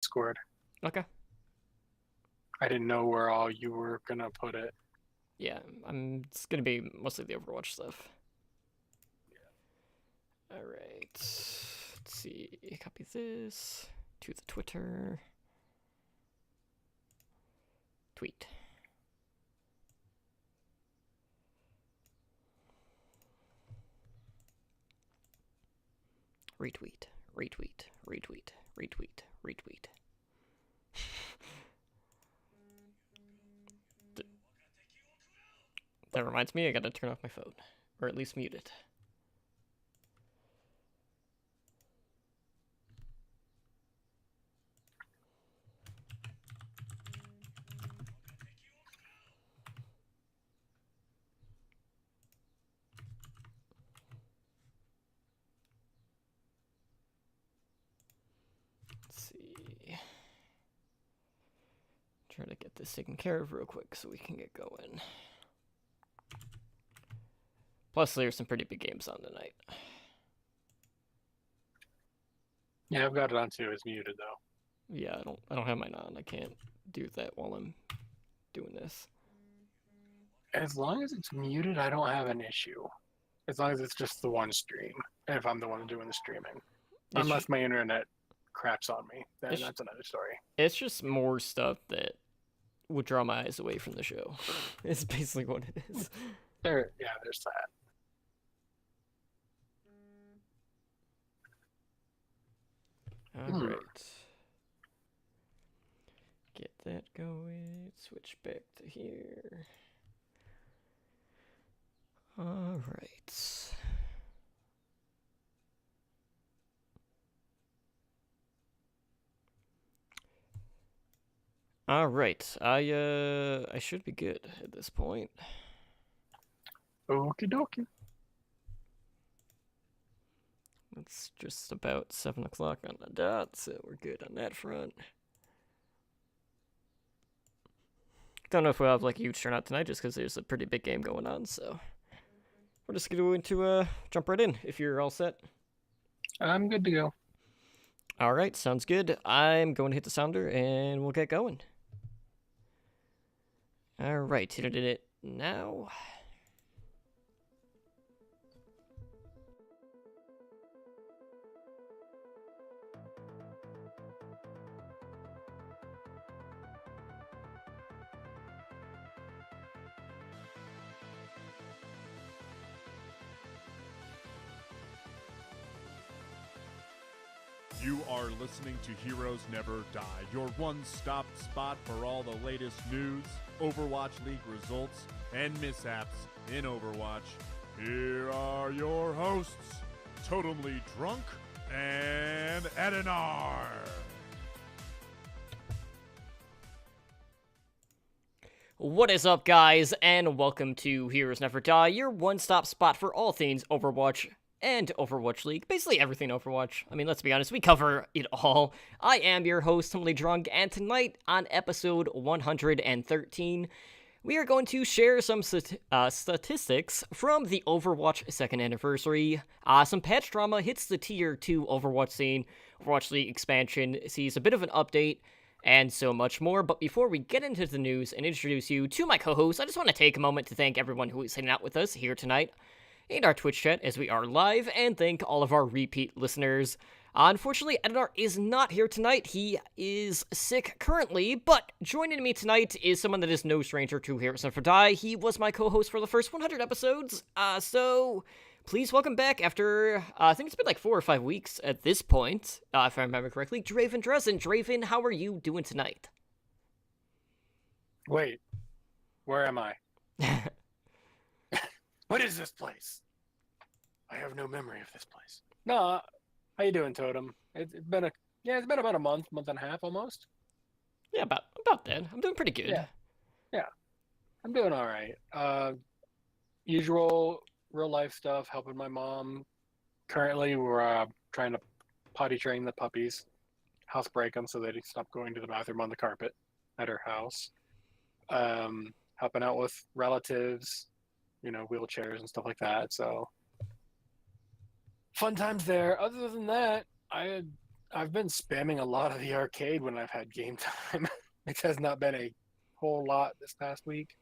Discord. Okay. I didn't know where all you were gonna put it. Yeah, it's gonna be mostly the Overwatch stuff. All right. Let's see. Copy this to the Twitter. Tweet. Retweet. Retweet. Retweet. Retweet. Retweet. That reminds me, I gotta turn off my phone. Or at least mute it. Let's see. Try to get this taken care of real quick so we can get going. Plus, there's some pretty big games on tonight. Yeah, I've got it on too. It's muted though. Yeah, I don't have mine on. I can't do that while I'm doing this. As long as it's muted, I don't have an issue. As long as it's just the one stream, if I'm the one doing the streaming. Unless my internet craps on me, then that's another story. It's just more stuff that would draw my eyes away from the show. It's basically what it is. There's that. All right. Get that going. Switch back to here. All right. All right. I should be good at this point. Okie dokie. It's just about 7 o'clock on the dot, so we're good on that front. Don't know if we'll have like a huge turnout tonight just because there's a pretty big game going on, so we're just going to jump right in if you're all set. I'm good to go. All right, sounds good. I'm going to hit the sounder and we'll get going. All right, hitting it now. You are listening to Heroes Never Die, your one-stop spot for all the latest news, Overwatch League results, and mishaps in Overwatch. Here are your hosts, Totemly Drunk and Edinar. What is up, guys, and welcome to Heroes Never Die, your one-stop spot for all things Overwatch and Overwatch League. Basically everything Overwatch. I mean, let's be honest, we cover it all. I am your host, Totemly Drunk, and tonight on episode 113, we are going to share some statistics from the Overwatch 2nd anniversary. Some patch drama hits the Tier 2 Overwatch scene. Overwatch League expansion sees a bit of an update, and so much more. But before we get into the news and introduce you to my co-host, I just want to take a moment to thank everyone who is hanging out with us here tonight in our Twitch chat as we are live, and thank all of our repeat listeners. Unfortunately, Edinar is not here tonight. He is sick currently, but joining me tonight is someone that is no stranger to Heroes Never Die. He was my co-host for the first 100 episodes, so please welcome back after, I think it's been like 4 or 5 weeks at this point, if I remember correctly, Draven Dresden. Draven, how are you doing tonight? Wait, where am I? What is this place? I have no memory of this place. No, how you doing, Totem? It's been about a month and a half almost. Yeah, about that. I'm doing pretty good. Yeah. I'm doing all right. Usual real life stuff, helping my mom. Currently, we're trying to potty train the puppies, housebreak them so they stop going to the bathroom on the carpet at her house. Helping out with relatives, wheelchairs and stuff like that. So fun times there. Other than that, I I've been spamming a lot of the arcade when I've had game time. It has not been a whole lot this past week.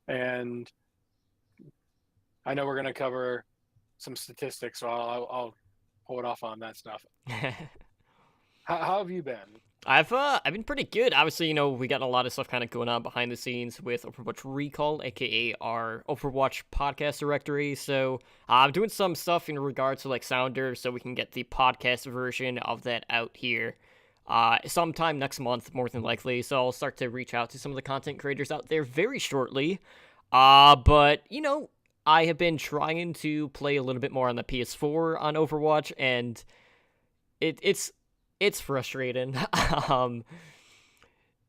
And I know we're going to cover some statistics, so I'll hold off on that stuff. How have you been? I've been pretty good. Obviously, we got a lot of stuff kind of going on behind the scenes with Overwatch Recall, aka our Overwatch podcast directory. So I'm doing some stuff in regards to like Sounder, so we can get the podcast version of that out here. Sometime next month, more than likely. So I'll start to reach out to some of the content creators out there very shortly. But I have been trying to play a little bit more on the PS4 on Overwatch, and it's frustrating.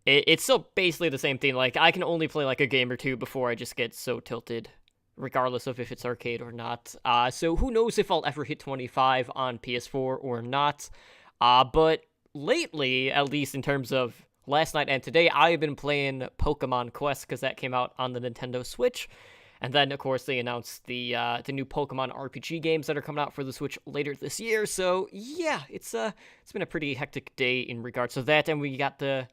It's still basically the same thing. Like, I can only play like a game or two before I just get so tilted, regardless of if it's arcade or not. So who knows if I'll ever hit 25 on PS4 or not. But lately, at least in terms of last night and today, I have been playing Pokemon Quest because that came out on the Nintendo Switch. And then, of course, they announced the new Pokemon RPG games that are coming out for the Switch later this year. So, yeah, it's been a pretty hectic day in regards to that. And we got the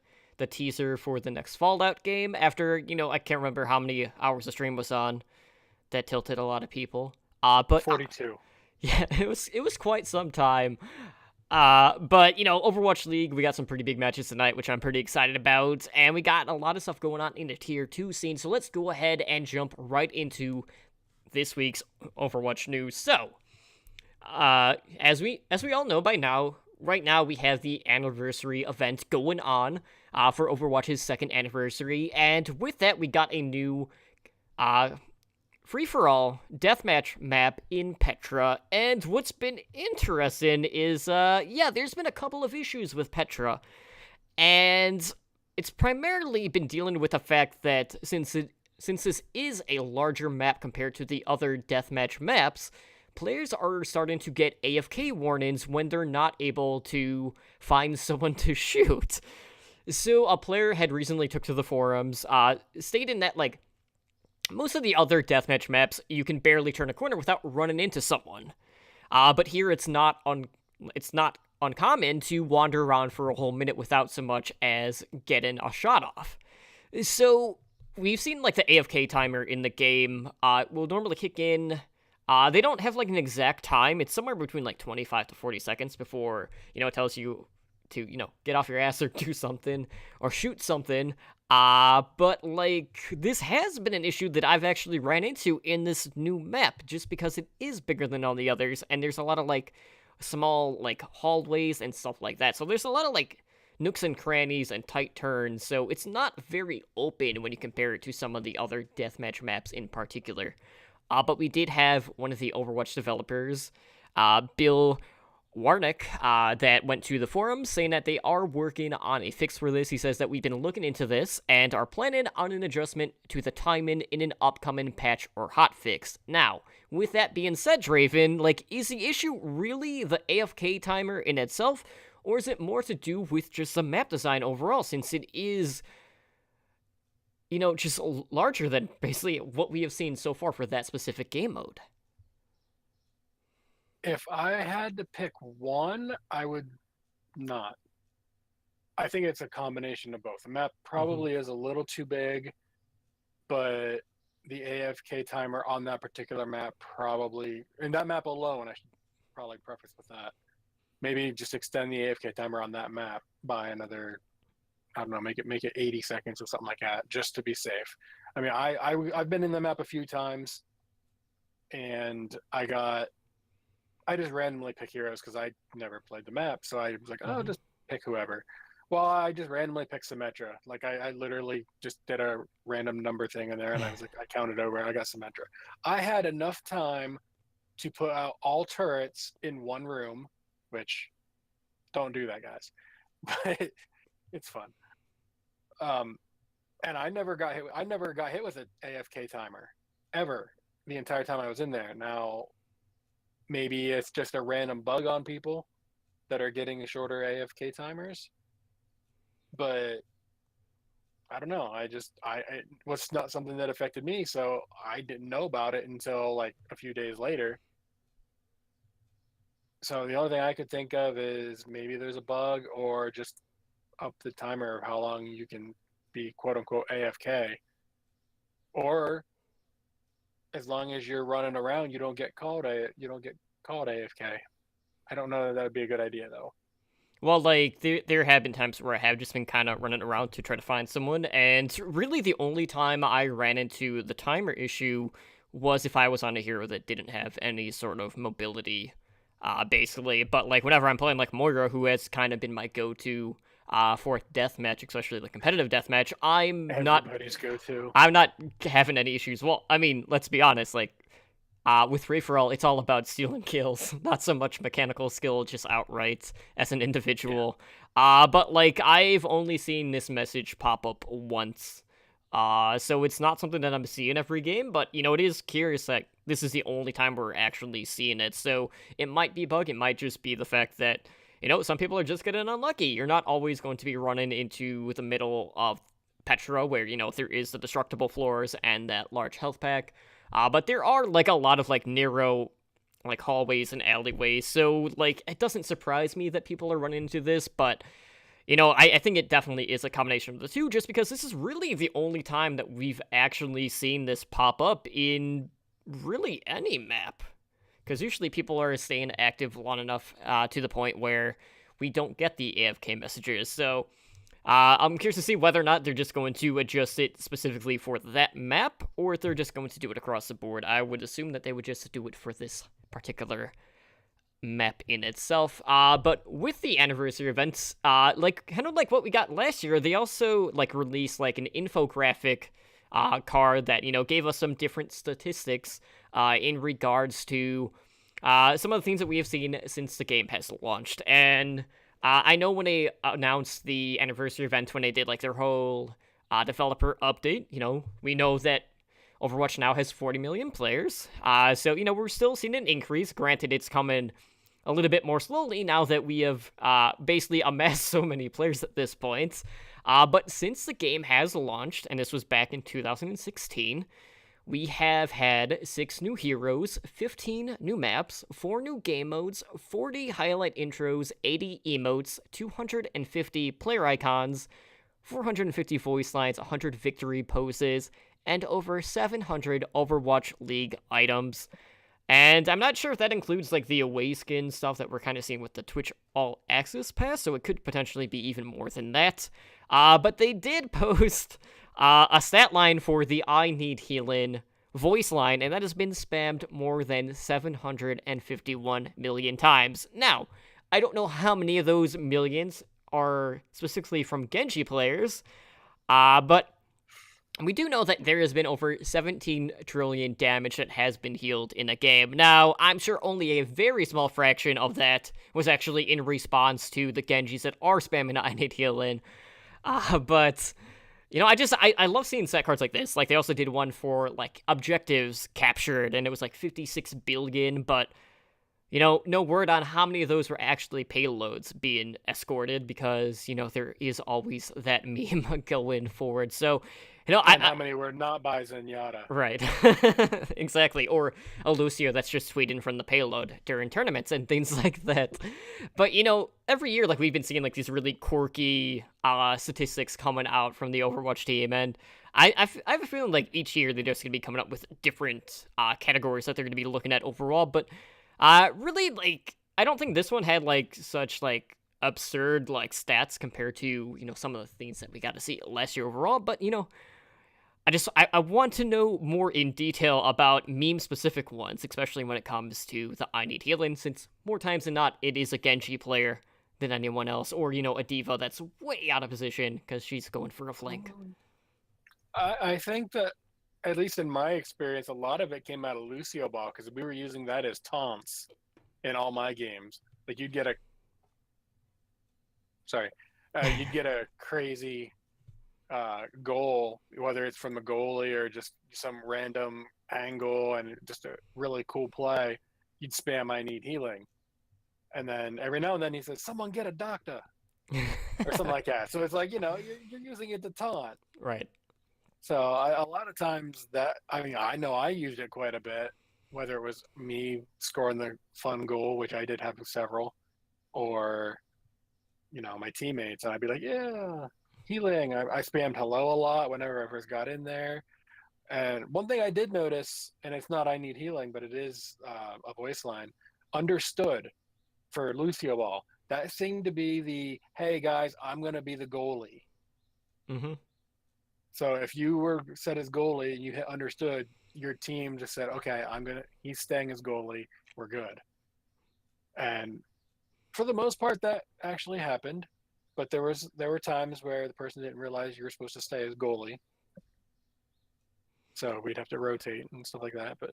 teaser for the next Fallout game after, I can't remember how many hours the stream was on. That tilted a lot of people. But 42. Yeah, it was quite some time. But Overwatch League, we got some pretty big matches tonight, which I'm pretty excited about, and we got a lot of stuff going on in the Tier 2 scene, so let's go ahead and jump right into this week's Overwatch news. So, as we all know by now, right now we have the anniversary event going on, for Overwatch's 2nd anniversary, and with that we got a new, free-for-all deathmatch map in Petra, and what's been interesting is, there's been a couple of issues with Petra, and it's primarily been dealing with the fact that since this is a larger map compared to the other deathmatch maps, players are starting to get AFK warnings when they're not able to find someone to shoot. So a player had recently took to the forums, stating that, like, most of the other deathmatch maps, you can barely turn a corner without running into someone. But here it's not uncommon to wander around for a whole minute without so much as getting a shot off. So we've seen like the AFK timer in the game will normally kick in. They don't have like an exact time. It's somewhere between like 25 to 40 seconds before, it tells you to, get off your ass or do something or shoot something. But like, this has been an issue that I've actually ran into in this new map, just because it is bigger than all the others, and there's a lot of like small like hallways and stuff like that. So there's a lot of like nooks and crannies and tight turns, so it's not very open when you compare it to some of the other deathmatch maps in particular. But we did have one of the Overwatch developers, Bill Warnick, that went to the forums saying that they are working on a fix for this. He says that we've been looking into this and are planning on an adjustment to the timing in an upcoming patch or hotfix. Now, with that being said, Draven, like, is the issue really the AFK timer in itself, or is it more to do with just the map design overall, since it is, just larger than basically what we have seen so far for that specific game mode? If I had to pick one, I would not. I think it's a combination of both. The map probably is a little too big, but the AFK timer on that particular map probably, and that map alone, I should probably preface with that. Maybe just extend the AFK timer on that map by another, I don't know, make it 80 seconds or something like that, just to be safe. I mean, I've been in the map a few times, and I just randomly pick heroes because I never played the map. So I was like, oh, just pick whoever. Well, I just randomly picked Symmetra. Like, I literally just did a random number thing in there, and I was like, I counted over, and I got Symmetra. I had enough time to put out all turrets in one room, which, don't do that, guys. But it's fun. And I never got hit with an AFK timer, ever, the entire time I was in there. Now, maybe it's just a random bug on people that are getting shorter AFK timers, but I don't know. It was not something that affected me, so I didn't know about it until like a few days later. So the only thing I could think of is maybe there's a bug or just up the timer of how long you can be quote unquote AFK. Or as long as you're running around, you don't get called AFK. I don't know that would be a good idea though. Well, like, there have been times where I have just been kind of running around to try to find someone, and really the only time I ran into the timer issue was if I was on a hero that didn't have any sort of mobility, basically. But, like, whenever I'm playing, like, Moira, who has kind of been my go-to, for deathmatch, especially the competitive deathmatch, Everybody's go-to. I'm not having any issues. Well, I mean, let's be honest, like, with free-for-all, it's all about stealing kills, not so much mechanical skill, just outright as an individual. But, like, I've only seen this message pop up once. So it's not something that I'm seeing every game, but, you know, it is curious that this is the only time we're actually seeing it. So it might be a bug, it might just be the fact that, you know, some people are just getting unlucky. You're not always going to be running into the middle of Petra, where, you know, there is the destructible floors and that large health pack. But there are, like, a lot of, like, narrow, like, hallways and alleyways, so, like, it doesn't surprise me that people are running into this, but, you know, I think it definitely is a combination of the two, just because this is really the only time that we've actually seen this pop up in really any map. Because usually people are staying active long enough to the point where we don't get the AFK messages, so I'm curious to see whether or not they're just going to adjust it specifically for that map, or if they're just going to do it across the board. I would assume that they would just do it for this particular map in itself. But with the anniversary events, like, kind of like what we got last year, they also, like, released, like, an infographic card that, you know, gave us some different statistics in regards to some of the things that we have seen since the game has launched. And I know when they announced the anniversary event, when they did, like, their whole developer update, you know, we know that Overwatch now has 40 million players. So, you know, we're still seeing an increase. Granted, it's coming a little bit more slowly now that we have basically amassed so many players at this point. But since the game has launched, and this was back in 2016, we have had 6 new heroes, 15 new maps, 4 new game modes, 40 highlight intros, 80 emotes, 250 player icons, 450 voice lines, 100 victory poses, and over 700 Overwatch League items. And I'm not sure if that includes, like, the away skin stuff that we're kind of seeing with the Twitch All Access Pass, so it could potentially be even more than that. But they did post a stat line for the I Need Healing voice line, and that has been spammed more than 751 million times. Now, I don't know how many of those millions are specifically from Genji players, but we do know that there has been over 17 trillion damage that has been healed in a game. Now, I'm sure only a very small fraction of that was actually in response to the Genjis that are spamming I Need Healing. But, you know, I love seeing set cards like this. Like, they also did one for, like, objectives captured, and it was, like, 56 billion, but, you know, no word on how many of those were actually payloads being escorted, because, you know, there is always that meme going forward. So, you know, and how many were not by Zenyatta? Right. Exactly. Or a Lucio that's just tweeting from the payload during tournaments and things like that. But, you know, every year, like, we've been seeing, like, these really quirky statistics coming out from the Overwatch team, and I have a feeling, like, each year they're just going to be coming up with different categories that they're going to be looking at overall. But really, like, I don't think this one had, like, such, like, absurd, like, stats compared to, you know, some of the things that we got to see last year overall. But, you know, I want to know more in detail about meme-specific ones, especially when it comes to the I Need Healing, since more times than not, it is a Genji player than anyone else, or, you know, a diva that's way out of position because she's going for a flank. I think that, at least in my experience, a lot of it came out of Lucio Ball, because we were using that as taunts in all my games. Like, you'd get a crazy goal, whether it's from a goalie or just some random angle and just a really cool play, you'd spam I Need Healing. And then every now and then he says, someone get a doctor, or something like that. So it's like, you know, you're using it to taunt. Right. So a lot of times that, I mean, I know I used it quite a bit. whether it was me scoring the fun goal, which I did have several, or my teammates, and I'd be like, yeah, healing. I spammed hello a lot whenever I first got in there. And one thing I did notice, and it's not I need healing, but it is a voice line, understood for Lucio Ball. That seemed to be the, hey guys, I'm going to be the goalie. Mm-hmm. So if you were set as goalie and you hit understood, your team just said, okay, he's staying as goalie. We're good. And for the most part, that actually happened. But there were times where the person didn't realize you were supposed to stay as goalie. So we'd have to rotate and stuff like that. But,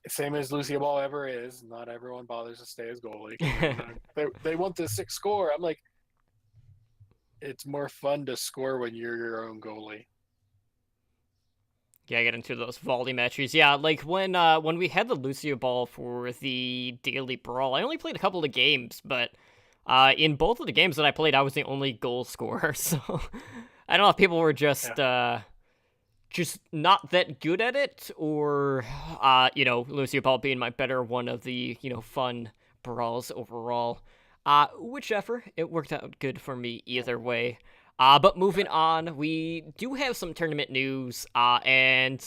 same as Lucio Ball ever is, not everyone bothers to stay as goalie. They want the 6 score. I'm like, it's more fun to score when you're your own goalie. Yeah, get into those volley matches. Yeah, like when we had the Lucio Ball for the Daily Brawl, I only played a couple of games, but in both of the games that I played, I was the only goal scorer. So I don't know if people were just not that good at it, or Lucio Ball being my better one of the fun brawls overall. Whichever, it worked out good for me either way. But moving on, we do have some tournament news, and,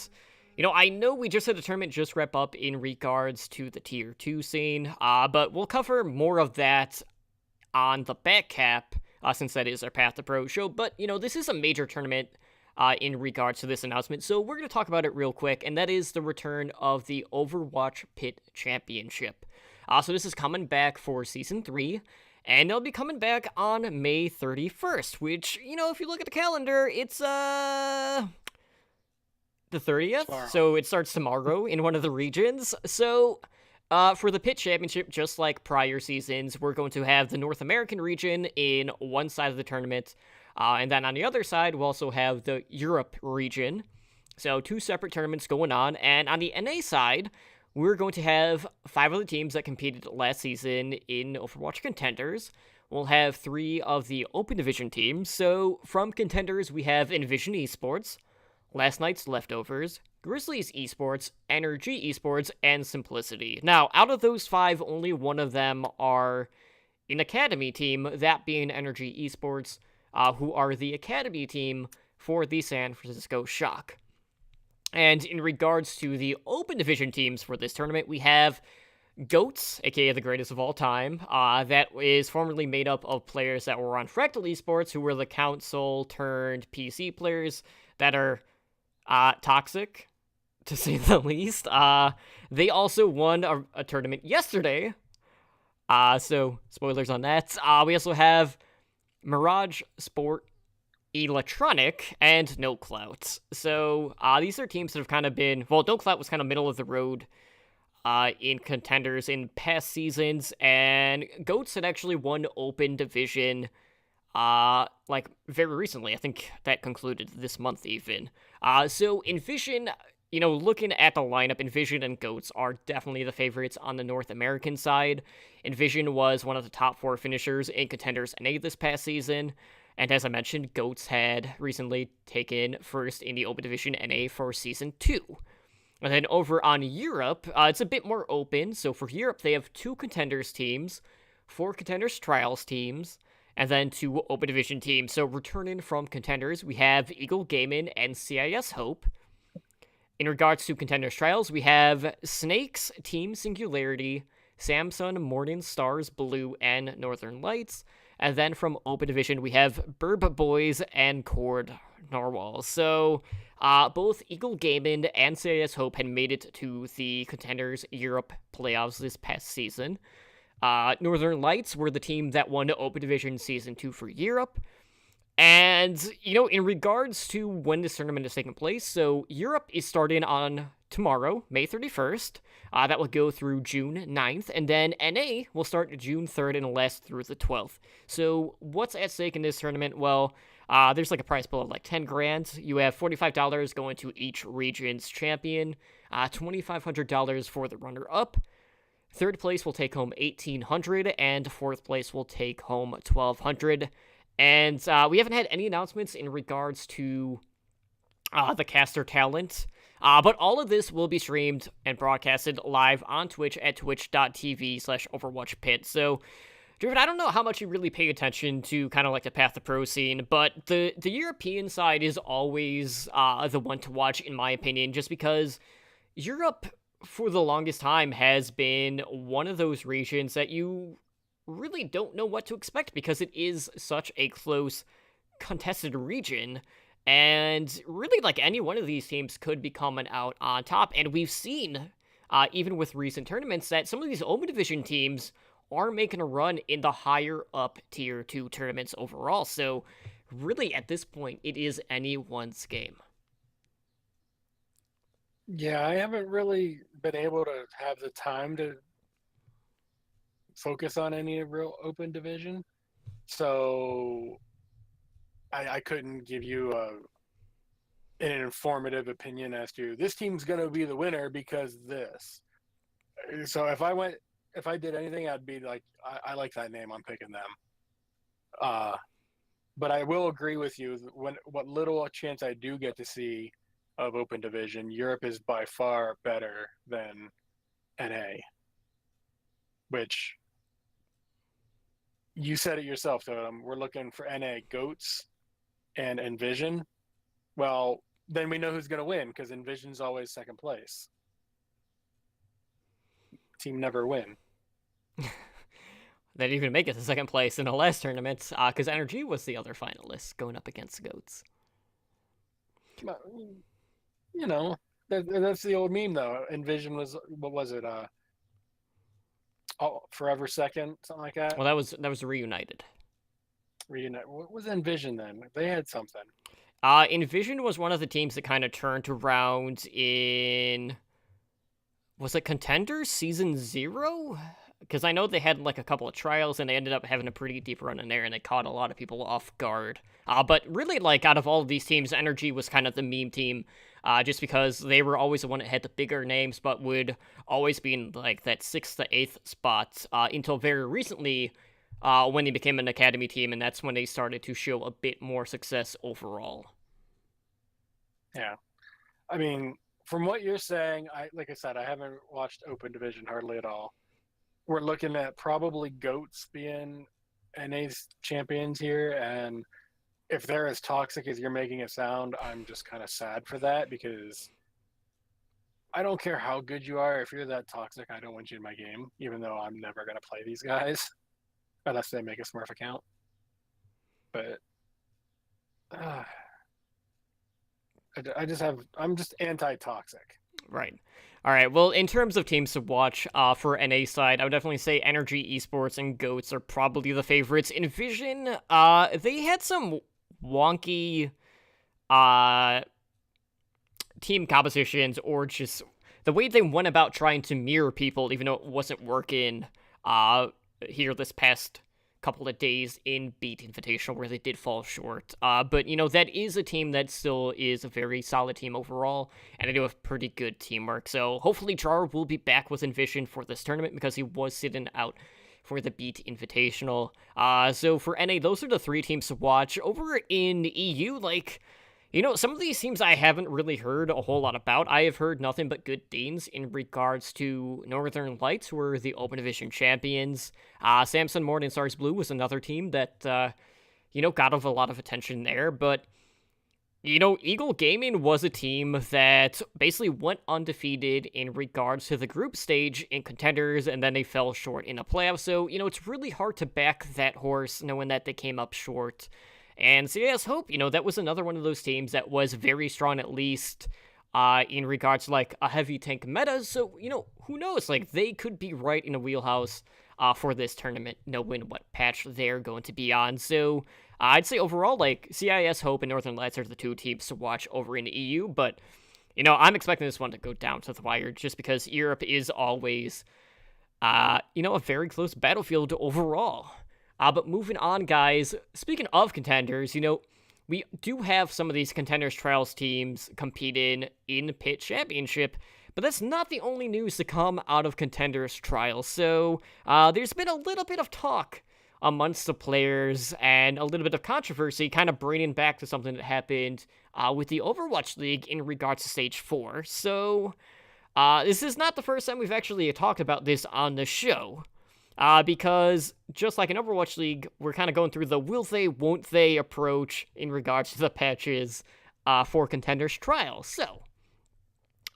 I know we just had the tournament just wrap up in regards to the Tier 2 scene, but we'll cover more of that on the back cap, since that is our Path to Pro show, but, this is a major tournament in regards to this announcement, so we're going to talk about it real quick, and that is the return of the Overwatch Pit Championship. So this is coming back for Season 3, and it'll be coming back on May 31st, which, if you look at the calendar, it's, the 30th, Tomorrow. So it starts tomorrow in one of the regions. So, for the Pit Championship, just like prior seasons, we're going to have the North American region in one side of the tournament, and then on the other side, we'll also have the Europe region. So 2 separate tournaments going on, and on the NA side, we're going to have 5 other teams that competed last season in Overwatch Contenders. We'll have 3 of the Open Division teams. So from Contenders, we have Envision Esports, Last Night's Leftovers, Grizzlies Esports, Energy Esports, and Simplicity. Now, out of those 5, only one of them are an Academy team, that being Energy Esports, who are the Academy team for the San Francisco Shock. And in regards to the Open Division teams for this tournament, we have GOATS, aka the greatest of all time, that is formerly made up of players that were on Fractal Esports, who were the console turned PC players that are toxic, to say the least. They also won a tournament yesterday, so spoilers on that. We also have Mirage Sport, Electronic, and No Clout. So these are teams that have kind of been, well, No Clout was kind of middle of the road in Contenders in past seasons, and GOATS had actually won Open Division very recently. I think that concluded this month even. So Envision, looking at the lineup, Envision and GOATS are definitely the favorites on the North American side. Envision was one of the top 4 finishers in Contenders NA this past season. And as I mentioned, GOATS had recently taken first in the Open Division NA for Season 2. And then over on Europe, it's a bit more open. So for Europe, they have 2 Contenders teams, 4 Contenders Trials teams, and then 2 Open Division teams. So returning from Contenders, we have Eagle Gaming and CIS Hope. In regards to Contenders Trials, we have Snakes, Team Singularity, Samsung, Morning Stars, Blue, and Northern Lights. And then from Open Division, we have Burb Boys and Cord Narwhal. So both Eagle Gaming and CIS Hope had made it to the Contenders Europe playoffs this past season. Northern Lights were the team that won Open Division Season 2 for Europe. And, in regards to when this tournament is taking place, so Europe is starting on tomorrow, May 31st. That will go through June 9th, and then NA will start June 3rd and last through the 12th. So what's at stake in this tournament? Well, there's a prize pool of $10,000. You have $45 going to each region's champion, $2,500 for the runner-up. Third place will take home $1,800, and fourth place will take home $1,200. And we haven't had any announcements in regards to the caster talent But all of this will be streamed and broadcasted live on Twitch at twitch.tv/OverwatchPit. So, Driven, I don't know how much you really pay attention to kind of like the Path to Pro scene, but the European side is always the one to watch, in my opinion, just because Europe, for the longest time, has been one of those regions that you really don't know what to expect because it is such a close, contested region. And really, like, any one of these teams could be coming out on top. And we've seen, even with recent tournaments, that some of these Open Division teams are making a run in the higher up tier 2 tournaments overall. So really at this point, it is anyone's game. Yeah, I haven't really been able to have the time to focus on any real Open Division. So I couldn't give you an informative opinion as to this team's going to be the winner because this. So if I did anything, I'd be like, I like that name, I'm picking them. But I will agree with you, what little chance I do get to see of Open Division, Europe is by far better than NA. Which, you said it yourself, Totem, we're looking for NA GOATs and Envision. Well, then we know who's going to win, because Envision's always second place. Team never win. They didn't even make it to second place in the last tournament, because NRG was the other finalist going up against GOATs. You know, that's the old meme, though. Envision was, what was it? Forever second, something like that. Well, that was Reunited. What was Envision then? They had something. Envision was one of the teams that kind of turned around in, was it Contenders Season 0? Because I know they had like a couple of trials and they ended up having a pretty deep run in there and they caught a lot of people off guard. But really, like, out of all of these teams, NRG was kind of the meme team, just because they were always the one that had the bigger names, but would always be in like that 6th to 8th spot until very recently, when they became an academy team, and that's when they started to show a bit more success overall. Yeah. I mean, from what you're saying, like I said, I haven't watched Open Division hardly at all. We're looking at probably GOATs being NA's champions here, and if they're as toxic as you're making it sound, I'm just kind of sad for that, because I don't care how good you are. If you're that toxic, I don't want you in my game, even though I'm never going to play these guys unless they make a Smurf account. But I'm just anti-toxic. Right. All right. Well, in terms of teams to watch for NA side, I would definitely say NRG Esports and GOATs are probably the favorites. Envision, they had some wonky team compositions, or just the way they went about trying to mirror people, even though it wasn't working here this past couple of days in Beat Invitational, where they did fall short. But, you know, that is a team that still is a very solid team overall, and they do have pretty good teamwork. So hopefully Jar will be back with Envision for this tournament, because he was sitting out for the Beat Invitational. So for NA, those are the 3 teams to watch. Over in EU, like, you know, some of these teams I haven't really heard a whole lot about. I have heard nothing but good things in regards to Northern Lights, who are the Open Division champions. Samsung Morningstars Blue was another team that, you know, got a lot of attention there. But, you know, Eagle Gaming was a team that basically went undefeated in regards to the group stage in Contenders, and then they fell short in a playoff. So, you know, it's really hard to back that horse knowing that they came up short. And CIS Hope, you know, that was another one of those teams that was very strong, at least in regards to, like, a heavy tank meta. So, you know, who knows? Like, they could be right in a wheelhouse for this tournament, knowing what patch they're going to be on. So, I'd say overall, like, CIS Hope and Northern Lights are the 2 teams to watch over in the EU. But, you know, I'm expecting this one to go down to the wire, just because Europe is always, you know, a very close battlefield overall. But moving on, guys, speaking of Contenders, you know, we do have some of these Contenders Trials teams competing in Pit Championship, but that's not the only news to come out of Contenders Trials. So, there's been a little bit of talk amongst the players and a little bit of controversy, kind of bringing back to something that happened with the Overwatch League in regards to Stage 4. So, this is not the first time we've actually talked about this on the show. Because just like in Overwatch League, we're kind of going through the will they, won't they approach in regards to the patches for Contenders Trials. So,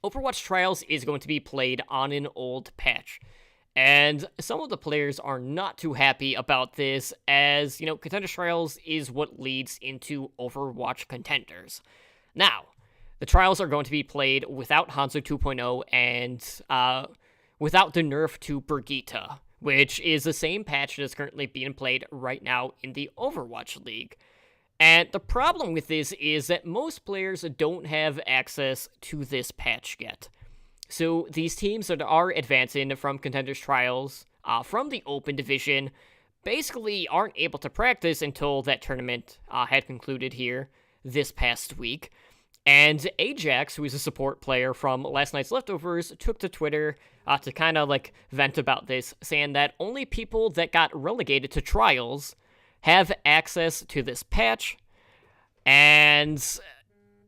Overwatch Trials is going to be played on an old patch. And some of the players are not too happy about this, as, Contenders Trials is what leads into Overwatch Contenders. Now, the Trials are going to be played without Hanzo 2.0 and without the nerf to Brigitte, which is the same patch that is currently being played right now in the Overwatch League. And the problem with this is that most players don't have access to this patch yet. So these teams that are advancing from Contenders Trials, from the Open Division, basically aren't able to practice until that tournament had concluded here this past week. And Ajax, who is a support player from last night's Leftovers, took to Twitter to kind of vent about this, saying that only people that got relegated to Trials have access to this patch, and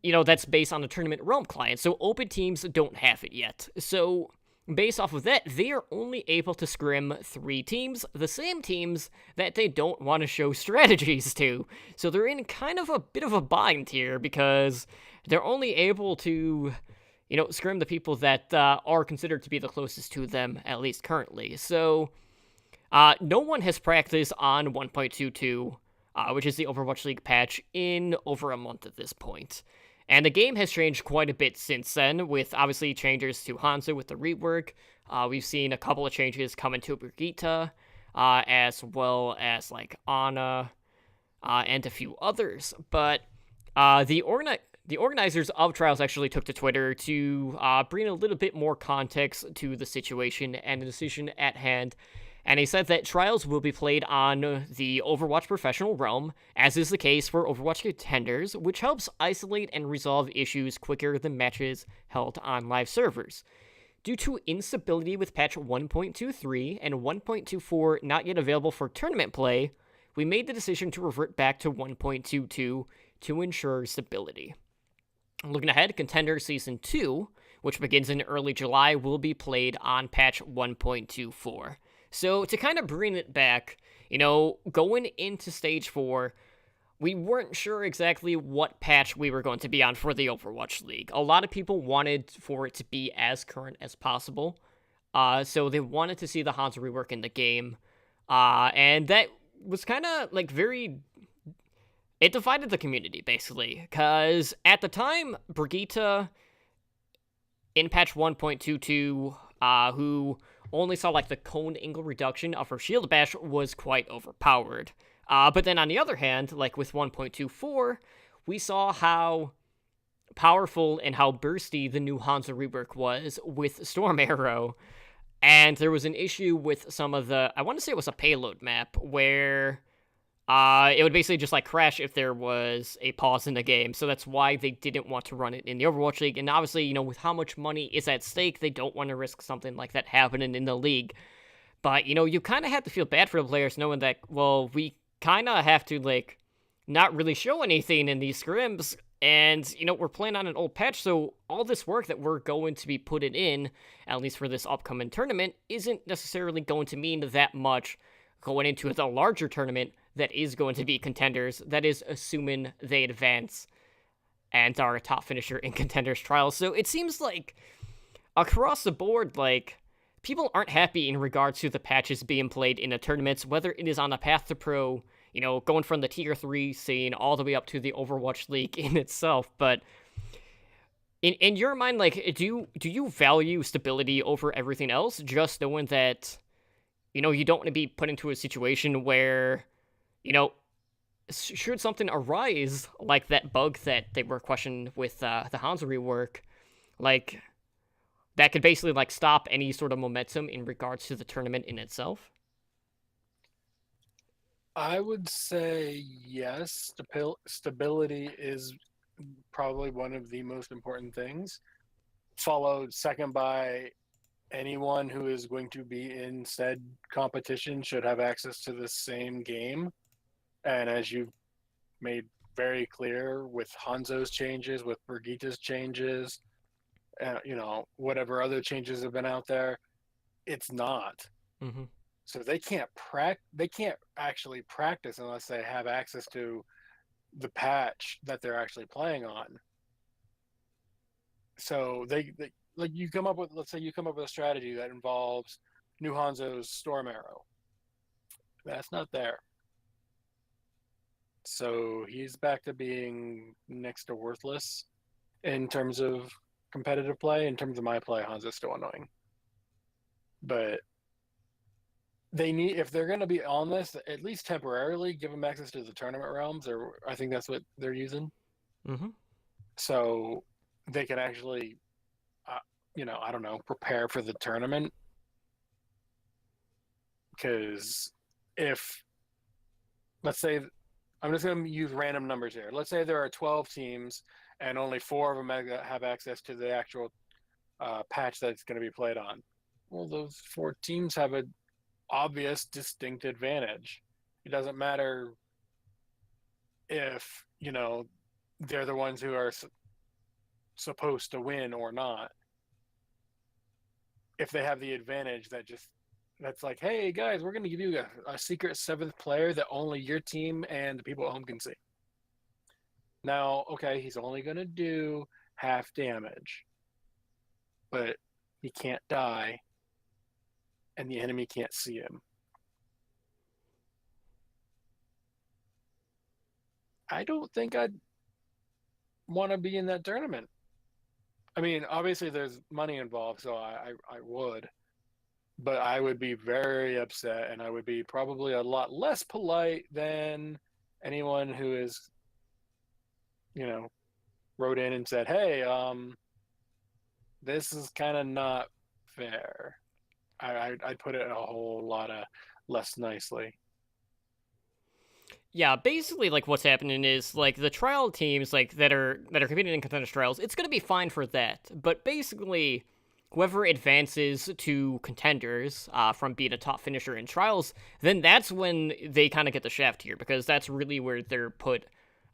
that's based on the Tournament Realm client, so open teams don't have it yet. So based off of that, they are only able to scrim 3 teams, the same teams that they don't want to show strategies to. So they're in kind of a bit of a bind here, because they're only able to, scrim the people that are considered to be the closest to them, at least currently. So, no one has practiced on 1.22, which is the Overwatch League patch, in over a month at this point. And the game has changed quite a bit since then, with obviously changes to Hanzo with the rework. We've seen a couple of changes come into Brigitte, as well as Ana, and a few others. But the organizers of Trials actually took to Twitter to bring a little bit more context to the situation and the decision at hand. And they said that Trials will be played on the Overwatch Professional Realm, as is the case for Overwatch Contenders, which helps isolate and resolve issues quicker than matches held on live servers. Due to instability with patch 1.23 and 1.24 not yet available for tournament play, we made the decision to revert back to 1.22 to ensure stability. Looking ahead, Contender Season 2, which begins in early July, will be played on patch 1.24. So to kind of bring it back, going into Stage 4, we weren't sure exactly what patch we were going to be on for the Overwatch League. A lot of people wanted for it to be as current as possible, so they wanted to see the Hanzo rework in the game, and that was kind of it divided the community, basically, because at the time, Brigitte, in patch 1.22, who only saw the cone angle reduction of her shield bash, was quite overpowered. But then on the other hand, with 1.24, we saw how powerful and how bursty the new Hanzo rework was with Storm Arrow. And there was an issue with some of the, I want to say it was a payload map, where it would basically just crash if there was a pause in the game. So that's why they didn't want to run it in the Overwatch League. And obviously, with how much money is at stake, they don't want to risk something like that happening in the league. But, you kind of have to feel bad for the players knowing that, well, we kind of have to, not really show anything in these scrims. And, we're playing on an old patch, so all this work that we're going to be putting in, at least for this upcoming tournament, isn't necessarily going to mean that much going into the larger tournament that is going to be Contenders, that is assuming they advance and are a top finisher in Contenders Trials. So it seems across the board, people aren't happy in regards to the patches being played in the tournaments, whether it is on the path to pro, going from the tier 3 scene all the way up to the Overwatch League in itself. But in your mind, do you value stability over everything else, just knowing that, you don't want to be put into a situation where, should something arise, like that bug that they were questioning with the Hanzo rework, that could basically stop any sort of momentum in regards to the tournament in itself? I would say yes. Stability is probably one of the most important things, followed second by anyone who is going to be in said competition should have access to the same game. And as you've made very clear with Hanzo's changes, with Brigitta's changes, whatever other changes have been out there, it's not. Mm-hmm. So they can't actually practice unless they have access to the patch that they're actually playing on. So they like you come up with, let's say you come up with a strategy that involves New Hanzo's Storm Arrow. That's not there. So he's back to being next to worthless in terms of competitive play. In terms of my play, Hanzo's still annoying. But they need, if they're going to be on this, at least temporarily give them access to the tournament realms, or I think that's what they're using. Mm-hmm. So they can actually, I don't know, prepare for the tournament. Because if, let's say, I'm just going to use random numbers here. Let's say there are 12 teams and only 4 of them have access to the actual patch that's going to be played on. Well, those 4 teams have an obvious, distinct advantage. It doesn't matter if, they're the ones who are supposed to win or not. If they have the advantage that's like, hey guys, we're going to give you a secret 7th player that only your team and the people at home can see. Now, okay, he's only going to do half damage, but he can't die, and the enemy can't see him. I don't think I'd want to be in that tournament. I mean, obviously there's money involved, so I would. But I would be very upset, and I would be probably a lot less polite than anyone who is, wrote in and said, hey, this is kind of not fair. I'd put it a whole lot of less nicely. Yeah, basically, like, what's happening is, like, the trial teams, like, that are competing in contenders trials, it's gonna be fine for that. But basically, whoever advances to contenders from being a top finisher in trials, then that's when they kind of get the shaft here, because that's really where they're put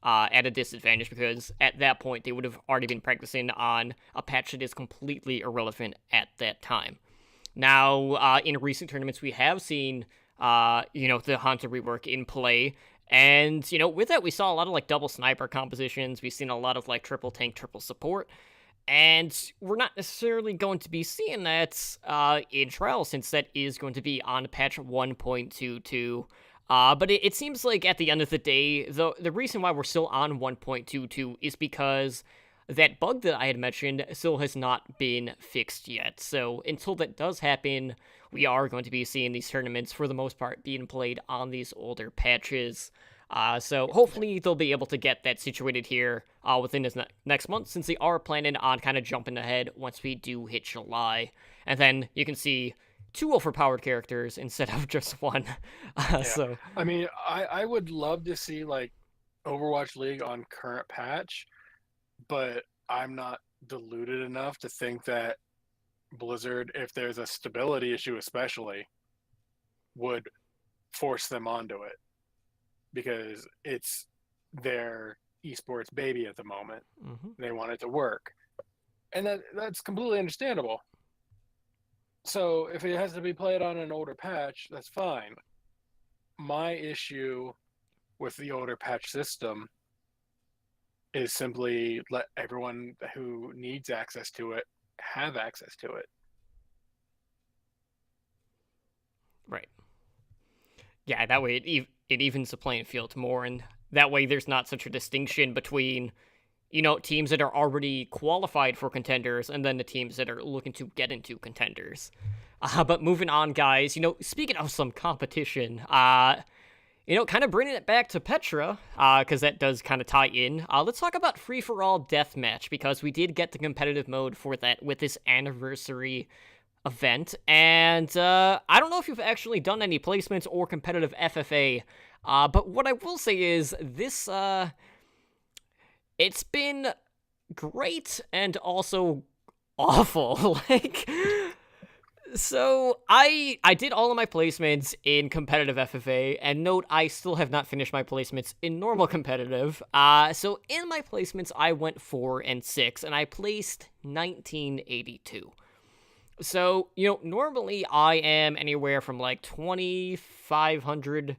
at a disadvantage, because at that point, they would have already been practicing on a patch that is completely irrelevant at that time. Now, in recent tournaments, we have seen, the Hanzo rework in play. And, with that, we saw a lot of, like, double sniper compositions. We've seen a lot of, like, triple tank, triple support. And we're not necessarily going to be seeing that in trials, since that is going to be on patch 1.22. But it seems like at the end of the day, the reason why we're still on 1.22 is because that bug that I had mentioned still has not been fixed yet. So until that does happen, we are going to be seeing these tournaments, for the most part, being played on these older patches. So hopefully they'll be able to get that situated here within this next month, since they are planning on kind of jumping ahead once we do hit July. And then you can see 2 overpowered characters instead of just 1. So I mean, I would love to see, like, Overwatch League on current patch, but I'm not deluded enough to think that Blizzard, if there's a stability issue especially, would force them onto it, because it's their esports baby at the moment. Mm-hmm. They want it to work, and that's completely understandable. So if it has to be played on an older patch, that's fine. My issue with the older patch system is simply let everyone who needs access to it have access to it. Right. Yeah, that way it evens the playing field more, and that way there's not such a distinction between, teams that are already qualified for contenders and then the teams that are looking to get into contenders. But moving on, guys, speaking of some competition, kind of bringing it back to Petra, because that does kind of tie in. Let's talk about free-for-all deathmatch, because we did get the competitive mode for that with this anniversary event. And I don't know if you've actually done any placements or competitive FFA, but what I will say is this, it's been great and also awful. Like, So I did all of my placements in competitive FFA, and note I still have not finished my placements in normal competitive. So in my placements I went 4 and 6, and I placed 1982. So normally I am anywhere from like 2,500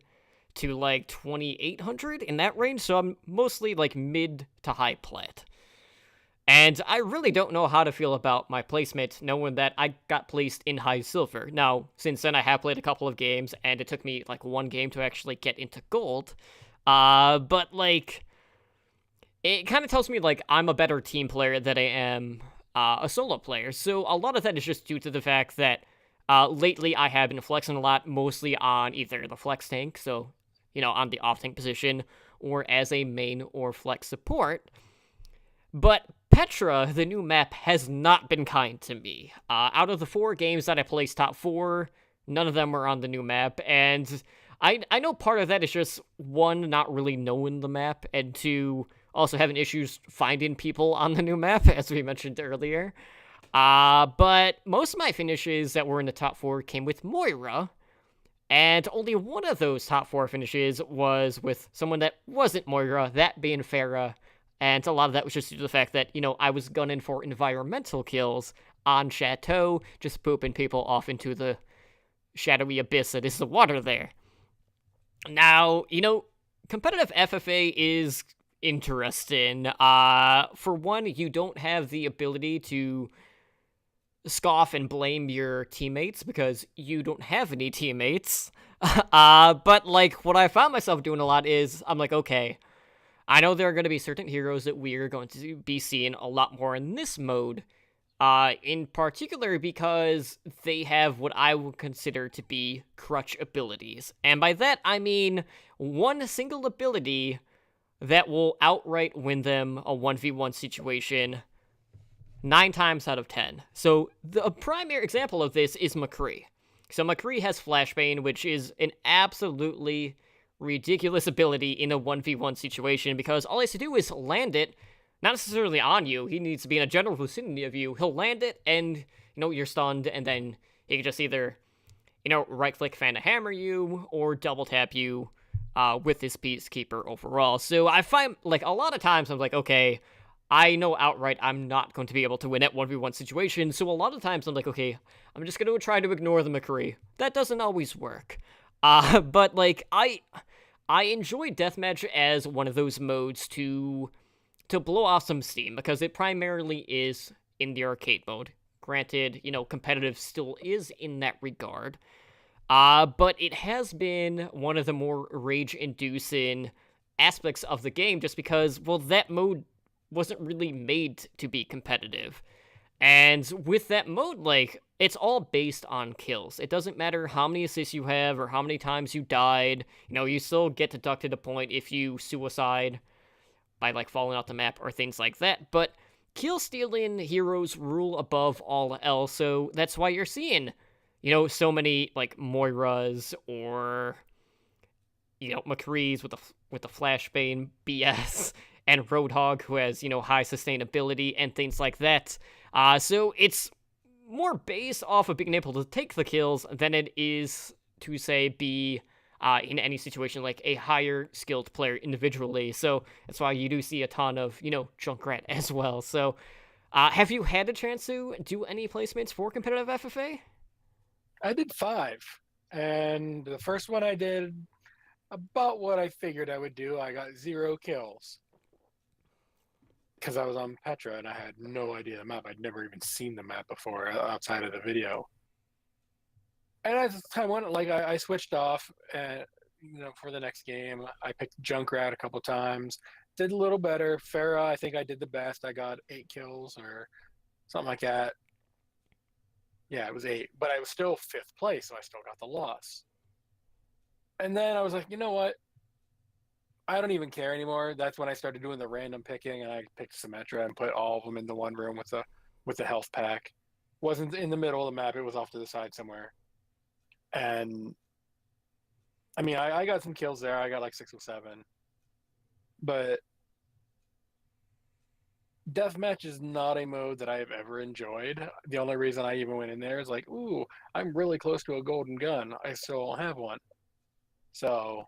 to like 2,800 in that range. So I'm mostly like mid to high plat. And I really don't know how to feel about my placement, knowing that I got placed in high silver. Now, since then, I have played a couple of games, and it took me like one game to actually get into gold. But like, it kind of tells me like I'm a better team player than I am a solo player. So a lot of that is just due to the fact that lately I have been flexing a lot, mostly on either the flex tank, so on the off tank position, or as a main or flex support. But Petra, the new map, has not been kind to me. Out of the 4 games that I placed top 4, none of them were on the new map, and I know part of that is just, 1, not really knowing the map, and 2, also having issues finding people on the new map, as we mentioned earlier. But most of my finishes that were in the top 4 came with Moira, and only one of those top 4 finishes was with someone that wasn't Moira, that being Pharah. And a lot of that was just due to the fact that, I was gunning for environmental kills on Chateau, just pooping people off into the shadowy abyss that is the water there. Now, competitive FFA is interesting. For one, you don't have the ability to scoff and blame your teammates because you don't have any teammates. But, like, what I found myself doing a lot is, I'm like, okay, I know there are going to be certain heroes that we are going to be seeing a lot more in this mode, in particular because they have what I would consider to be crutch abilities. And by that, I mean one single ability that will outright win them a 1v1 situation 9 times out of 10. So the primary example of this is McCree. So McCree has Flashbane, which is an absolutely ridiculous ability in a 1v1 situation because all he has to do is land it, not necessarily on you. He needs to be in a general vicinity of you. He'll land it and, you're stunned, and then he can just either, right-click fan to hammer you or double-tap you with his Peacekeeper overall. So I find, like, a lot of times I'm like, okay, I know outright I'm not going to be able to win at 1v1 situation, so a lot of times I'm like, okay, I'm just going to try to ignore the McCree. That doesn't always work. But, like, I enjoy Deathmatch as one of those modes to blow off some steam, because it primarily is in the arcade mode. Granted, competitive still is in that regard. But it has been one of the more rage-inducing aspects of the game, just because, well, that mode wasn't really made to be competitive. And with that mode, like, it's all based on kills. It doesn't matter how many assists you have or how many times you died. You still get deducted a point if you suicide by, like, falling off the map or things like that. But kill-stealing heroes rule above all else, so that's why you're seeing, so many, like, Moiras or, McCree's with the Flashbane BS, and Roadhog, who has, high sustainability and things like that. So it's more based off of being able to take the kills than it is to, say, be in any situation like a higher skilled player individually. So that's why you do see a ton of, Junkrat as well. So have you had a chance to do any placements for competitive FFA? I did 5. And the first one I did about what I figured I would do. I got 0 kills. Because I was on Petra and I had no idea the map. I'd never even seen the map before outside of the video. And as time went, like, I switched off, and for the next game, I picked Junkrat a couple times. Did a little better. Pharah, I think I did the best. I got 8 kills or something like that. Yeah, it was 8, but I was still 5th place, so I still got the loss. And then I was like, you know what? I don't even care anymore. That's when I started doing the random picking, and I picked Symmetra and put all of them in the one room with the health pack. Wasn't in the middle of the map; it was off to the side somewhere. And I mean, I got some kills there. I got like 6 or 7, but Deathmatch is not a mode that I have ever enjoyed. The only reason I even went in there is like, ooh, I'm really close to a golden gun. I still don't have one. So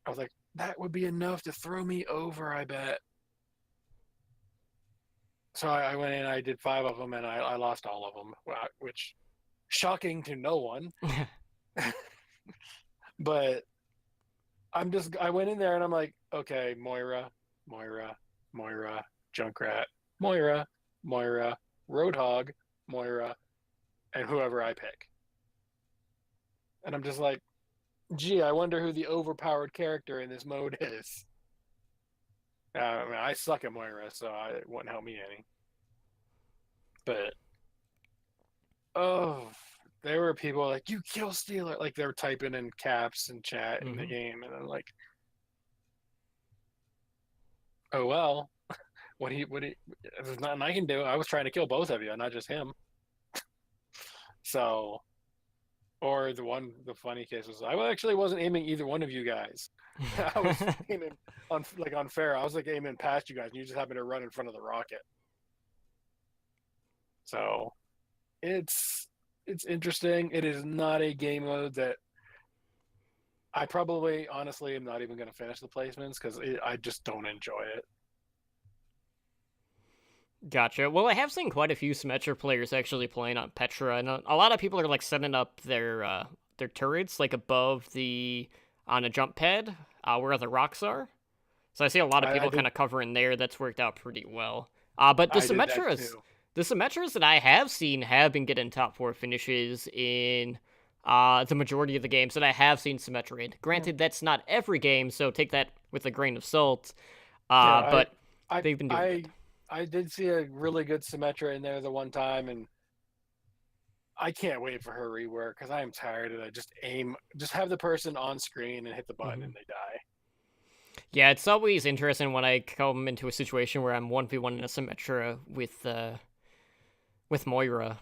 I was like, that would be enough to throw me over, I bet. So I went in, I did 5 of them, and I lost all of them, which shocking to no one. But I went in there and I'm like, okay, Moira, Junkrat, Moira, Roadhog, Moira, and whoever I pick. And I'm just like, gee, I wonder who the overpowered character in this mode is. I mean, I suck at Moira, so it wouldn't help me any. But oh, there were people like, you kill Stealer, like they were typing in caps and chat in the game, and I'm like, oh well, there's nothing I can do. I was trying to kill both of you, not just him. So, or the funny case was, I actually wasn't aiming either one of you guys. I was aiming on fair. I was like aiming past you guys, and you just happened to run in front of the rocket. So, it's interesting. It is not a game mode that I probably, honestly, am not even going to finish the placements because I just don't enjoy it. Gotcha. Well, I have seen quite a few Symmetra players actually playing on Petra, and a lot of people are like setting up their turrets like above on a jump pad where the rocks are. So I see a lot of people kind of covering there. That's worked out pretty well. But the Symmetras that I have seen have been getting top 4 finishes in the majority of the games that I have seen Symmetra in. Granted, that's not every game, so take that with a grain of salt. But they've been doing good. I did see a really good Symmetra in there the one time, and I can't wait for her rework because I am tired of that. Just have the person on screen and hit the button and they die. Yeah, it's always interesting when I come into a situation where I'm 1v1 in a Symmetra with Moira.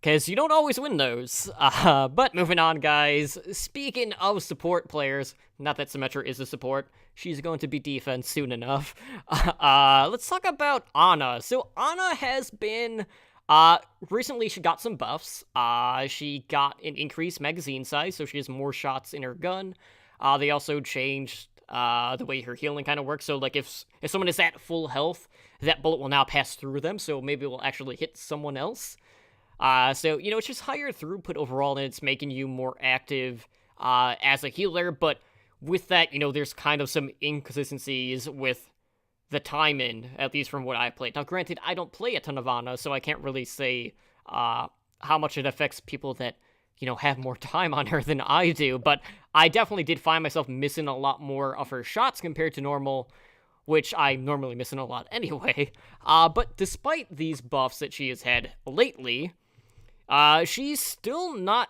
Because you don't always win those. But moving on, guys. Speaking of support players, not that Symmetra is a support, she's going to be defense soon enough. Let's talk about Ana. So Ana has been... recently she got some buffs. She got an increased magazine size, so she has more shots in her gun. They also changed the way her healing kind of works. So, like, if someone is at full health, that bullet will now pass through them, so maybe it will actually hit someone else. So, it's just higher throughput overall, and it's making you more active as a healer, but with that, there's kind of some inconsistencies with the timing, at least from what I played. Now, granted, I don't play a ton of Ana, so I can't really say how much it affects people that, have more time on her than I do, but I definitely did find myself missing a lot more of her shots compared to normal, which I'm normally missing a lot anyway. But despite these buffs that she has had lately, she's still not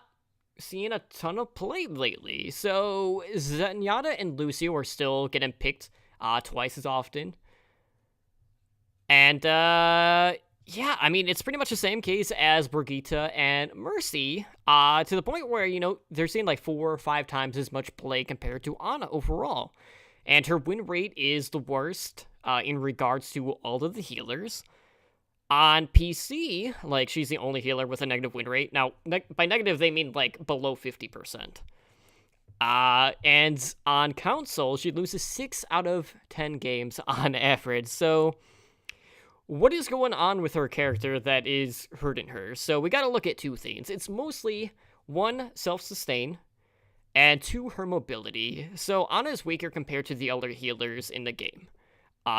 seeing a ton of play lately. So Zenyatta and Lucio are still getting picked twice as often. And, yeah, I mean, it's pretty much the same case as Brigitte and Mercy, to the point where, they're seeing like 4 or 5 times as much play compared to Ana overall. And her win rate is the worst in regards to all of the healers. On PC, like, she's the only healer with a negative win rate. Now, by negative, they mean, like, below 50%. And on console, she loses 6 out of 10 games on average. So, what is going on with her character that is hurting her? So, we gotta look at 2 things. It's mostly, 1, self-sustain, and 2, her mobility. So, Ana is weaker compared to the other healers in the game.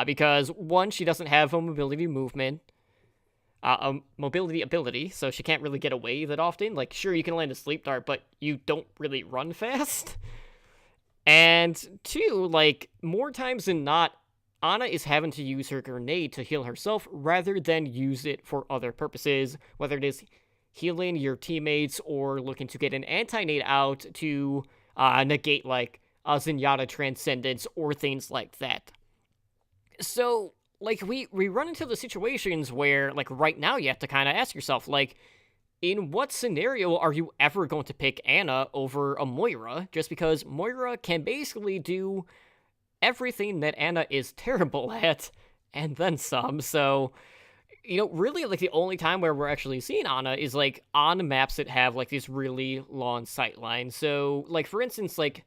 Because, 1, she doesn't have a mobility ability, so she can't really get away that often. Like, sure, you can land a sleep dart, but you don't really run fast. And 2, like, more times than not, Ana is having to use her grenade to heal herself rather than use it for other purposes, whether it is healing your teammates or looking to get an anti-nade out to negate, like, a Zenyatta Transcendence or things like that. So, like, we run into the situations where, like, right now you have to kind of ask yourself, like, in what scenario are you ever going to pick Ana over a Moira? Just because Moira can basically do everything that Anna is terrible at, and then some. So, really, like, the only time where we're actually seeing Anna is, like, on maps that have, like, these really long sight lines. So, like, for instance, like,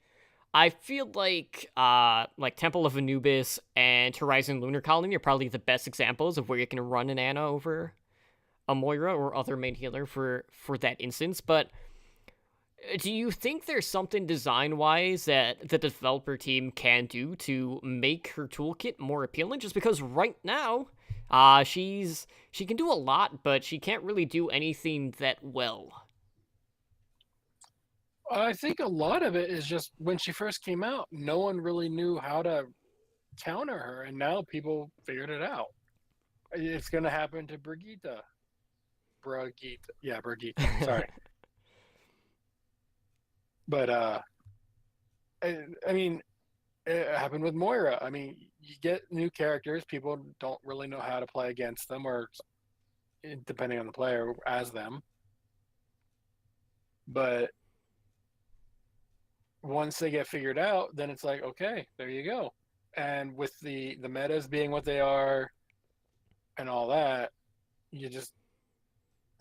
I feel like Temple of Anubis and Horizon Lunar Colony are probably the best examples of where you can run an Anna over a Moira or other main healer for that instance. But do you think there's something design-wise that the developer team can do to make her toolkit more appealing? Just because right now, she can do a lot, but she can't really do anything that well. I think a lot of it is just when she first came out, no one really knew how to counter her, and now people figured it out. It's going to happen to Brigitte. Yeah, Brigitte. Sorry. But I mean, it happened with Moira. I mean, you get new characters, people don't really know how to play against them, or depending on the player, as them. But once they get figured out, then it's like, okay, there you go. And with the metas being what they are and all that,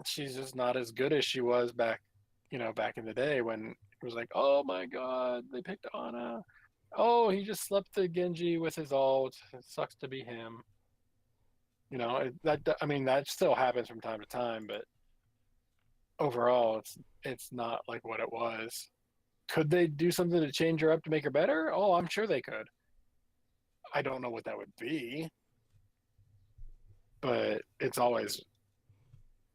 she's just not as good as she was back in the day when it was like, oh my god, they picked Ana. Oh, he just slept the Genji with his ult. It sucks to be him. That still happens from time to time, but overall, it's not like what it was. Could they do something to change her up to make her better? Oh, I'm sure they could. I don't know what that would be, but it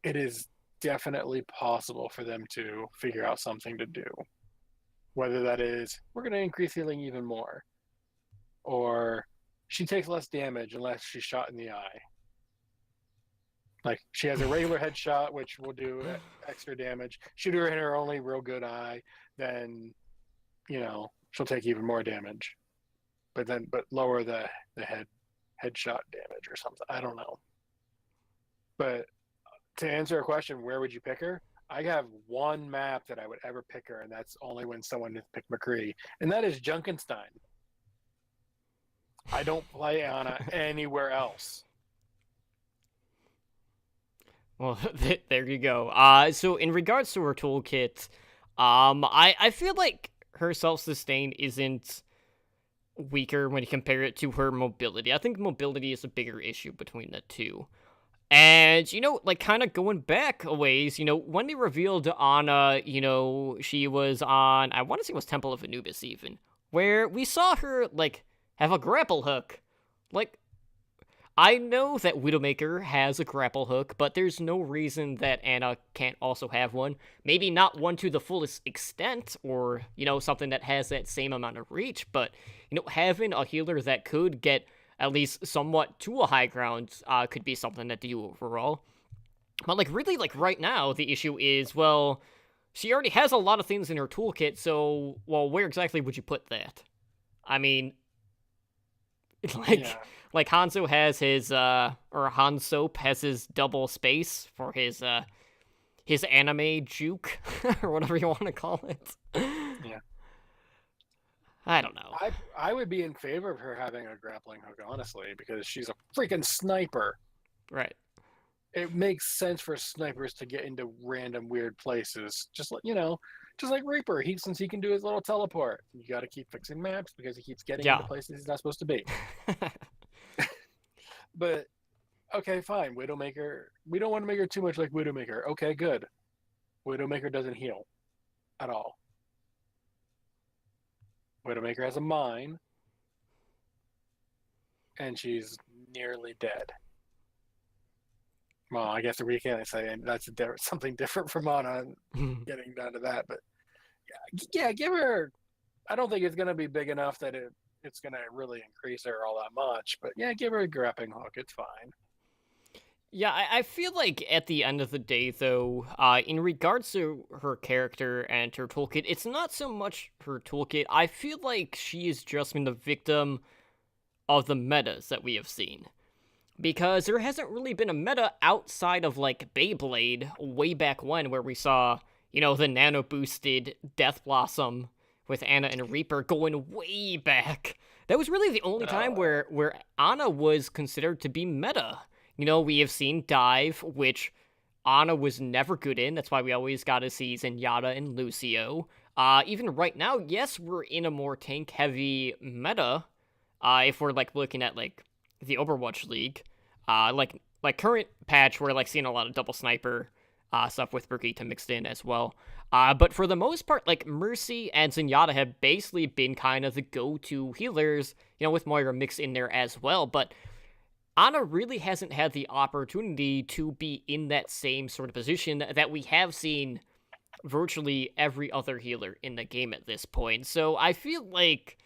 is definitely possible for them to figure out something to do. Whether that is, we're going to increase healing even more, or she takes less damage unless she's shot in the eye. Like, she has a regular headshot, which will do extra damage. Shoot her in her only real good eye, then, she'll take even more damage. But lower the headshot damage or something. I don't know. But to answer a question, where would you pick her? I have one map that I would ever pick her, and that's only when someone has picked McCree, and that is Junkenstein. I don't play Ana anywhere else. Well, there you go. So in regards to her toolkit, I feel like her self-sustain isn't weaker when you compare it to her mobility. I think mobility is a bigger issue between the two. And, like, kind of going back a ways, when they revealed Ana, she was on, I want to say it was Temple of Anubis even, where we saw her, like, have a grapple hook. Like, I know that Widowmaker has a grapple hook, but there's no reason that Ana can't also have one. Maybe not one to the fullest extent, or, something that has that same amount of reach, but, having a healer that could get at least somewhat to a high ground could be something to do overall. But, like, really, like, right now, the issue is, well, she already has a lot of things in her toolkit, so, well, where exactly would you put that? I mean, like Hanzo has his, or Hansoap has his double space for his anime juke, or whatever you want to call it. Yeah. I don't know. I would be in favor of her having a grappling hook, honestly, because she's a freaking sniper. Right. It makes sense for snipers to get into random weird places. Just like Reaper. Since he can do his little teleport. You got to keep fixing maps because he keeps getting into places he's not supposed to be. But, okay, fine. Widowmaker. We don't want to make her too much like Widowmaker. Okay, good. Widowmaker doesn't heal at all. Widowmaker has a mine, and she's nearly dead. Well, I guess we can't say that's something different from Ana getting down to that, but yeah, give her. I don't think it's going to be big enough that it's going to really increase her all that much, but yeah, give her a grappling hook. It's fine. Yeah, I feel like at the end of the day, though, in regards to her character and her toolkit, it's not so much her toolkit. I feel like she has just been the victim of the metas that we have seen. Because there hasn't really been a meta outside of, like, Beyblade way back when, where we saw, the nano-boosted Death Blossom with Anna and Reaper going way back. That was really the only time where Anna was considered to be meta. You know, we have seen Dive, which Anna was never good in. That's why we always got to see Zenyatta and Lucio. Even right now, yes, we're in a more tank-heavy meta. If we're like looking at like the Overwatch League, like current patch, we're like seeing a lot of double sniper stuff with Brigitte mixed in as well. But for the most part, like Mercy and Zenyatta have basically been kind of the go-to healers, you know, with Moira mixed in there as well. But Ana really hasn't had the opportunity to be in that same sort of position that we have seen virtually every other healer in the game at this point. So I feel like,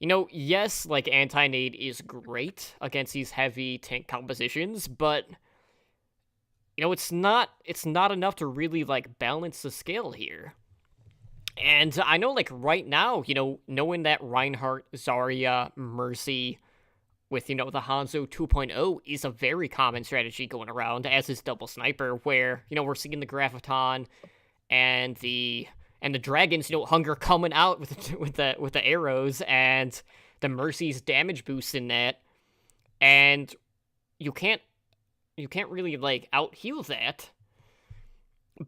you know, yes, like anti-nade is great against these heavy tank compositions, but you know, it's not enough to really like balance the scale here. And I know like right now, you know, knowing that Reinhardt, Zarya, Mercy with, you know, the Hanzo 2.0 is a very common strategy going around, as is double sniper, where, you know, we're seeing the Graviton and the dragons, you know, hunger coming out with the arrows and the Mercy's damage boost in that, and you can't really like out heal that.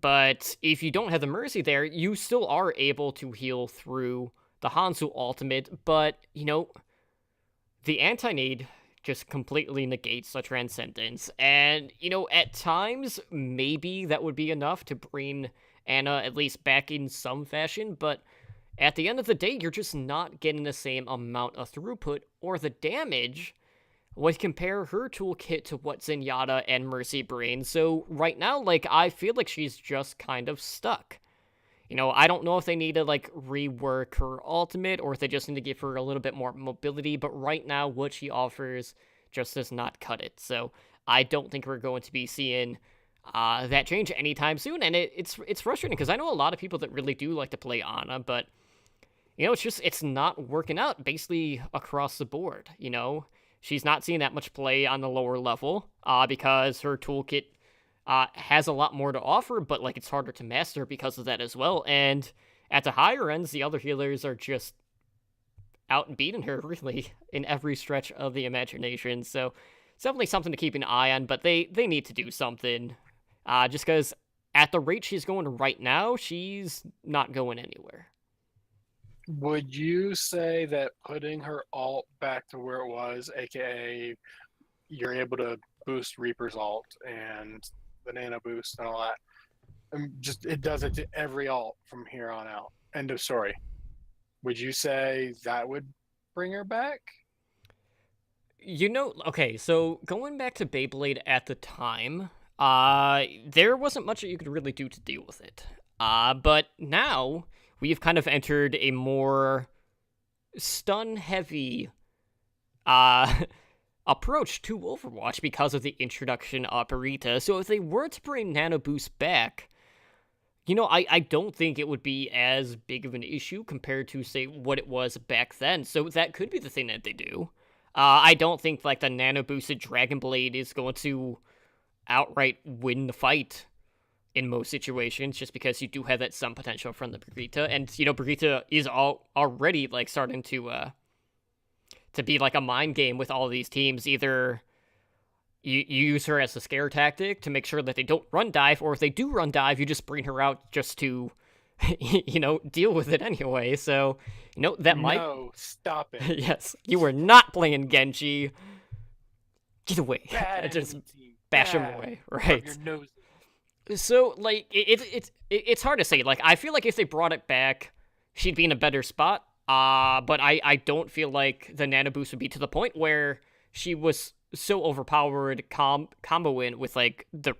But if you don't have the Mercy there, you still are able to heal through the Hanzo ultimate, but you know, the anti-nade just completely negates the Transcendence. And, you know, at times, maybe that would be enough to bring Anna at least back in some fashion, but at the end of the day, you're just not getting the same amount of throughput or the damage when you compare her toolkit to what Zenyatta and Mercy bring. So right now, like, I feel like she's just kind of stuck. You know, I don't know if they need to, like, rework her ultimate or if they just need to give her a little bit more mobility, but right now, what she offers just does not cut it. So I don't think we're going to be seeing that change anytime soon, and it's frustrating because I know a lot of people that really do like to play Ana, but, you know, it's not working out basically across the board, you know? She's not seeing that much play on the lower level because her toolkit has a lot more to offer, but like it's harder to master because of that as well. And at the higher ends, the other healers are just out and beating her really in every stretch of the imagination. So it's definitely something to keep an eye on, but they need to do something. Just because at the rate she's going right now, she's not going anywhere. Would you say that putting her ult back to where it was, aka you're able to boost Reaper's ult and the nano boost and all that, just it does it to every ult from here on out? End of story. Would you say that would bring her back? You know, okay, so going back to Beyblade at the time, there wasn't much that you could really do to deal with it. But now we've kind of entered a more stun-heavy approach to Overwatch because of the introduction of Barita. So if they were to bring Nano Boost back, you know, I don't think it would be as big of an issue compared to, say, what it was back then. So that could be the thing that they do. I don't think, like, the nano-boosted Dragon Blade is going to outright win the fight in most situations, just because you do have that some potential from the Brigitte. And, you know, Brigitte is already, like, starting to be, like, a mind game with all of these teams. Either you use her as a scare tactic to make sure that they don't run dive, or if they do run dive, you just bring her out just to, you know, deal with it anyway. So, you know, that might... No, stop it. Yes, you were not playing Genji. Get away. Bad Just team. bash him Bad. away, Rub right? your nose. So, like, it's hard to say. Like, I feel like if they brought it back, she'd be in a better spot. But I don't feel like the Nano Boost would be to the point where she was so overpowered comboing with, like, the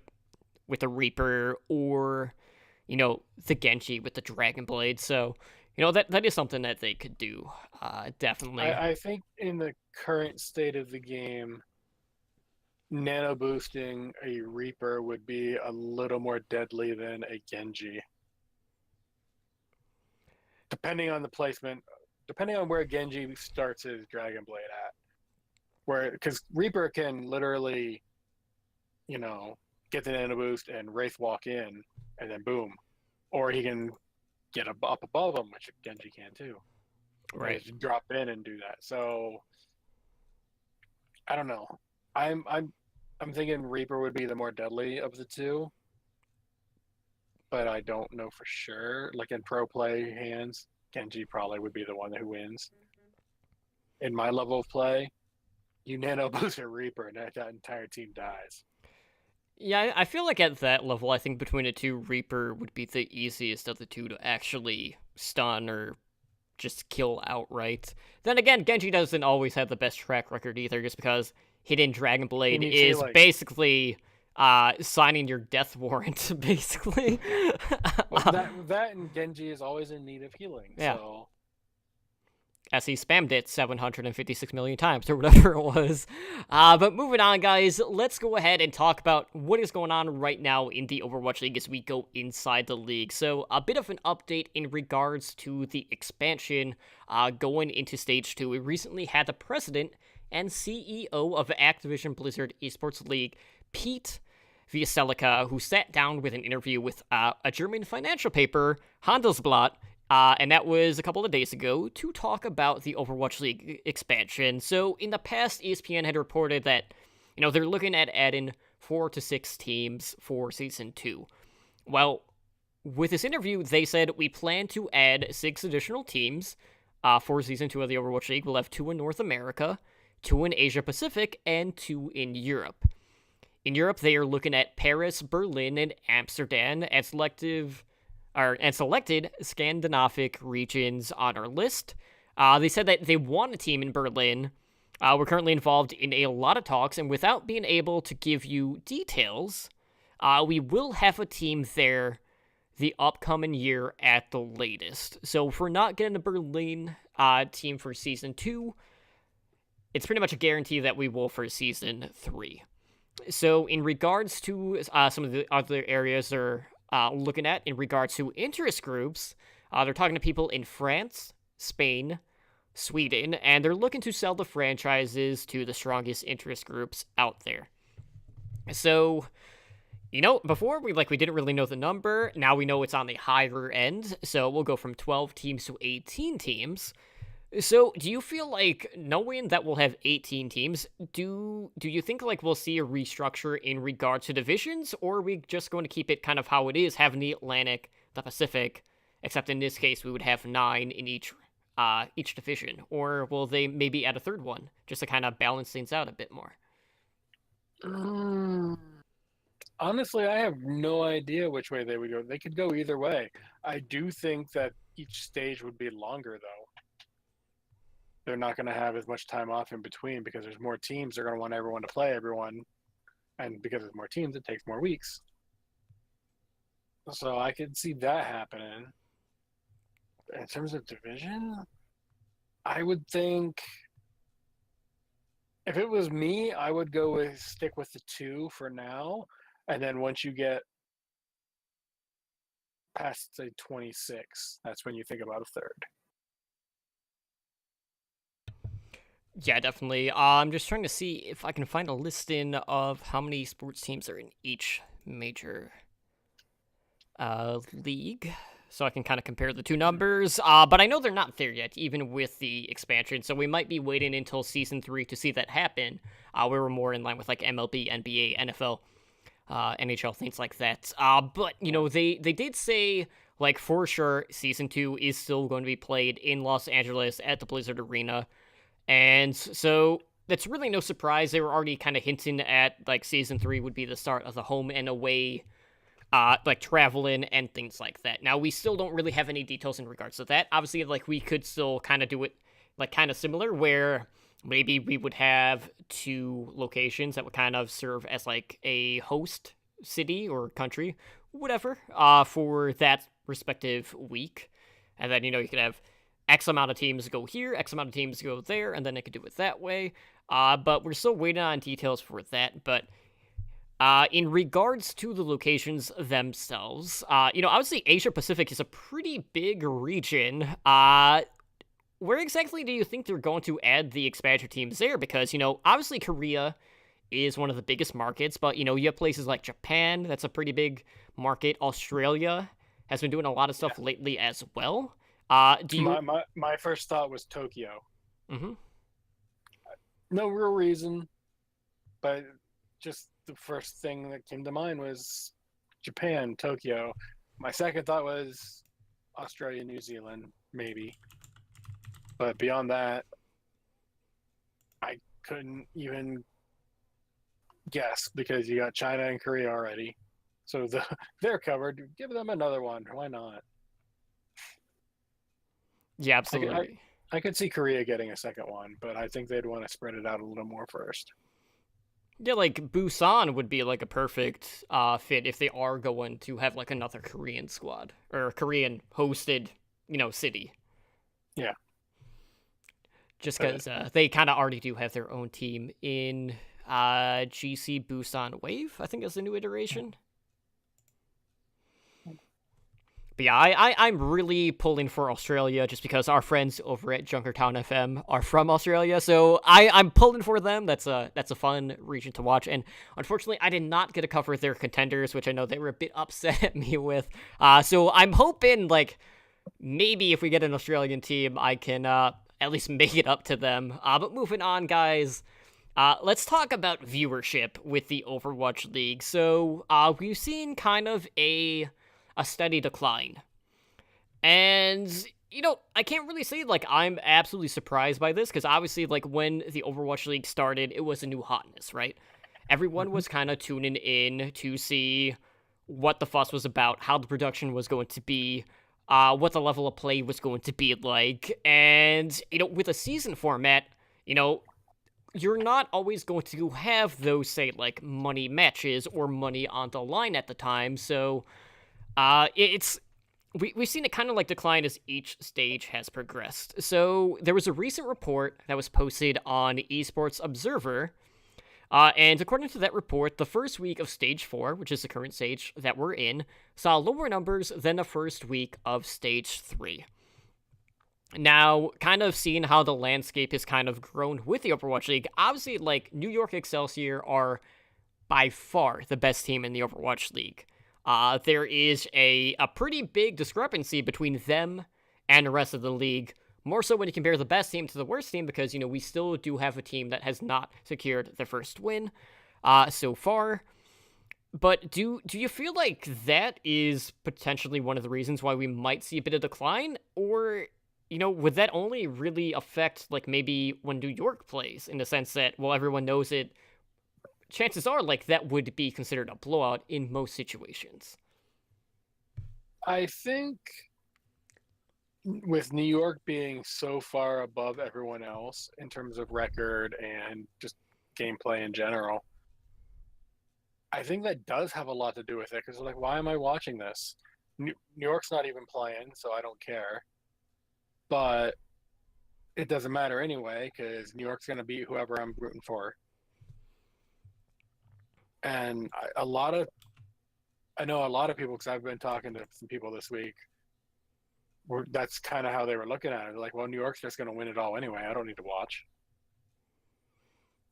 Reaper or, you know, the Genji with the Dragon Blade. So, you know, that is something that they could do, definitely. I think in the current state of the game, nano boosting a Reaper would be a little more deadly than a Genji. Depending on the placement, depending on where Genji starts his Dragon Blade at. Because Reaper can literally, you know, get the nano boost and Wraith walk in, and then boom. Or he can get up above them, which Genji can too. Right. Just drop in and do that. So I don't know. I'm thinking Reaper would be the more deadly of the two, but I don't know for sure. Like in pro play hands, Genji probably would be the one who wins. In my level of play, you nano boost a Reaper and that entire team dies. Yeah, I feel like at that level, I think between the two, Reaper would be the easiest of the two to actually stun or just kill outright. Then again, Genji doesn't always have the best track record either, just because Hidden Dragon Blade is basically signing your death warrant, basically. Well, that and Genji is always in need of healing. Yeah. So. As he spammed it 756 million times, or whatever it was. But moving on, guys, let's go ahead and talk about what is going on right now in the Overwatch League as we go inside the league. So, a bit of an update in regards to the expansion going into Stage 2. We recently had the president and CEO of Activision Blizzard Esports League, Pete Vieselica, who sat down with an interview with a German financial paper, Handelsblatt, and that was a couple of days ago, to talk about the Overwatch League expansion. So in the past, ESPN had reported that, they're looking at adding 4 to 6 teams for Season 2. Well, with this interview, they said, we plan to add 6 additional teams for Season 2 of the Overwatch League. We'll have 2 in North America, 2 in Asia Pacific, and 2 in Europe. In Europe, they are looking at Paris, Berlin, and Amsterdam as selected Scandinavic regions on our list. They said that they want a team in Berlin. We're currently involved in a lot of talks, and without being able to give you details, we will have a team there the upcoming year at the latest. So if we're not getting a Berlin team for Season 2, it's pretty much a guarantee that we will for Season 3. So in regards to some of the other areas they're looking at in regards to interest groups, they're talking to people in France, Spain, Sweden, and they're looking to sell the franchises to the strongest interest groups out there. So, before we didn't really know the number. Now we know it's on the higher end, so we'll go from 12 teams to 18 teams. So, do you feel like, knowing that we'll have 18 teams, do you think we'll see a restructure in regard to divisions, or are we just going to keep it kind of how it is, having the Atlantic, the Pacific, except in this case we would have 9 in each division, or will they maybe add a third one just to kind of balance things out a bit more? Honestly, I have no idea which way they would go. They could go either way. I do think that each stage would be longer, though. They're not going to have as much time off in between because there's more teams. They're going to want everyone to play everyone. And because there's more teams, it takes more weeks. So I could see that happening. In terms of division, I would think if it was me, I would stick with the 2 for now. And then once you get past, say, 26, that's when you think about a third. Yeah, definitely. I'm just trying to see if I can find a listing of how many sports teams are in each major league, so I can kind of compare the two numbers. But I know they're not there yet, even with the expansion, so we might be waiting until Season 3 to see that happen. We were more in line with MLB, NBA, NFL, NHL, things like that. But, they did say, for sure, Season 2 is still going to be played in Los Angeles at the Blizzard Arena. And so that's really no surprise. They were already kind of hinting at Season 3 would be the start of the home and away, traveling and things like that. Now, we still don't really have any details in regards to that. Obviously, we could still kind of do it kind of similar, where maybe we would have 2 locations that would kind of serve as a host city or country, whatever, for that respective week. And then, you could have X amount of teams go here, X amount of teams go there, and then they could do it that way. But we're still waiting on details for that. But in regards to the locations themselves, obviously Asia Pacific is a pretty big region. Where exactly do you think they're going to add the expansion teams there? Because, obviously Korea is one of the biggest markets, but, you have places like Japan, that's a pretty big market. Australia has been doing a lot of stuff lately as well. Do you? My first thought was Tokyo. Mhm. No real reason, but just the first thing that came to mind was Japan, Tokyo. My second thought was Australia, New Zealand, maybe. But beyond that, I couldn't even guess because you got China and Korea already. So they're covered. Give them another one. Why not? Yeah, absolutely. I could see Korea getting a second one, but I think they'd want to spread it out a little more first. Yeah, like Busan would be like a perfect fit if they are going to have like another Korean squad or Korean hosted, city. Yeah. Just because they kind of already do have their own team in GC Busan Wave, I think is the new iteration. But yeah, I'm really pulling for Australia just because our friends over at Junkertown FM are from Australia, so I'm pulling for them. That's a fun region to watch, and unfortunately, I did not get to cover their contenders, which I know they were a bit upset at me with. So I'm hoping like maybe if we get an Australian team, I can at least make it up to them. But moving on, guys. Let's talk about viewership with the Overwatch League. So we've seen kind of a steady decline. And, I can't really say, like, I'm absolutely surprised by this, because obviously, like, when the Overwatch League started, it was a new hotness, right? Everyone was kind of tuning in to see what the fuss was about, how the production was going to be, what the level of play was going to be like, and, with a season format, you're not always going to have those, say, like, money matches or money on the line at the time, so we've seen it kind of like decline as each stage has progressed. So there was a recent report that was posted on Esports Observer, and according to that report, the first week of Stage 4, which is the current stage that we're in, saw lower numbers than the first week of Stage 3. Now, kind of seeing how the landscape has kind of grown with the Overwatch League, obviously, like, New York Excelsior are by far the best team in the Overwatch League. There is a pretty big discrepancy between them and the rest of the league, more so when you compare the best team to the worst team, because, we still do have a team that has not secured their first win so far. But do you feel like that is potentially one of the reasons why we might see a bit of decline? Or, would that only really affect, like, maybe when New York plays, in the sense that, well, everyone knows it, chances are, like, that would be considered a blowout in most situations. I think with New York being so far above everyone else in terms of record and just gameplay in general, I think that does have a lot to do with it, because like, why am I watching this? New York's not even playing, so I don't care. But it doesn't matter anyway, because New York's going to beat whoever I'm rooting for. And I know a lot of people, because I've been talking to some people this week, that's kind of how they were looking at it. They're like, well, New York's just going to win it all anyway. I don't need to watch.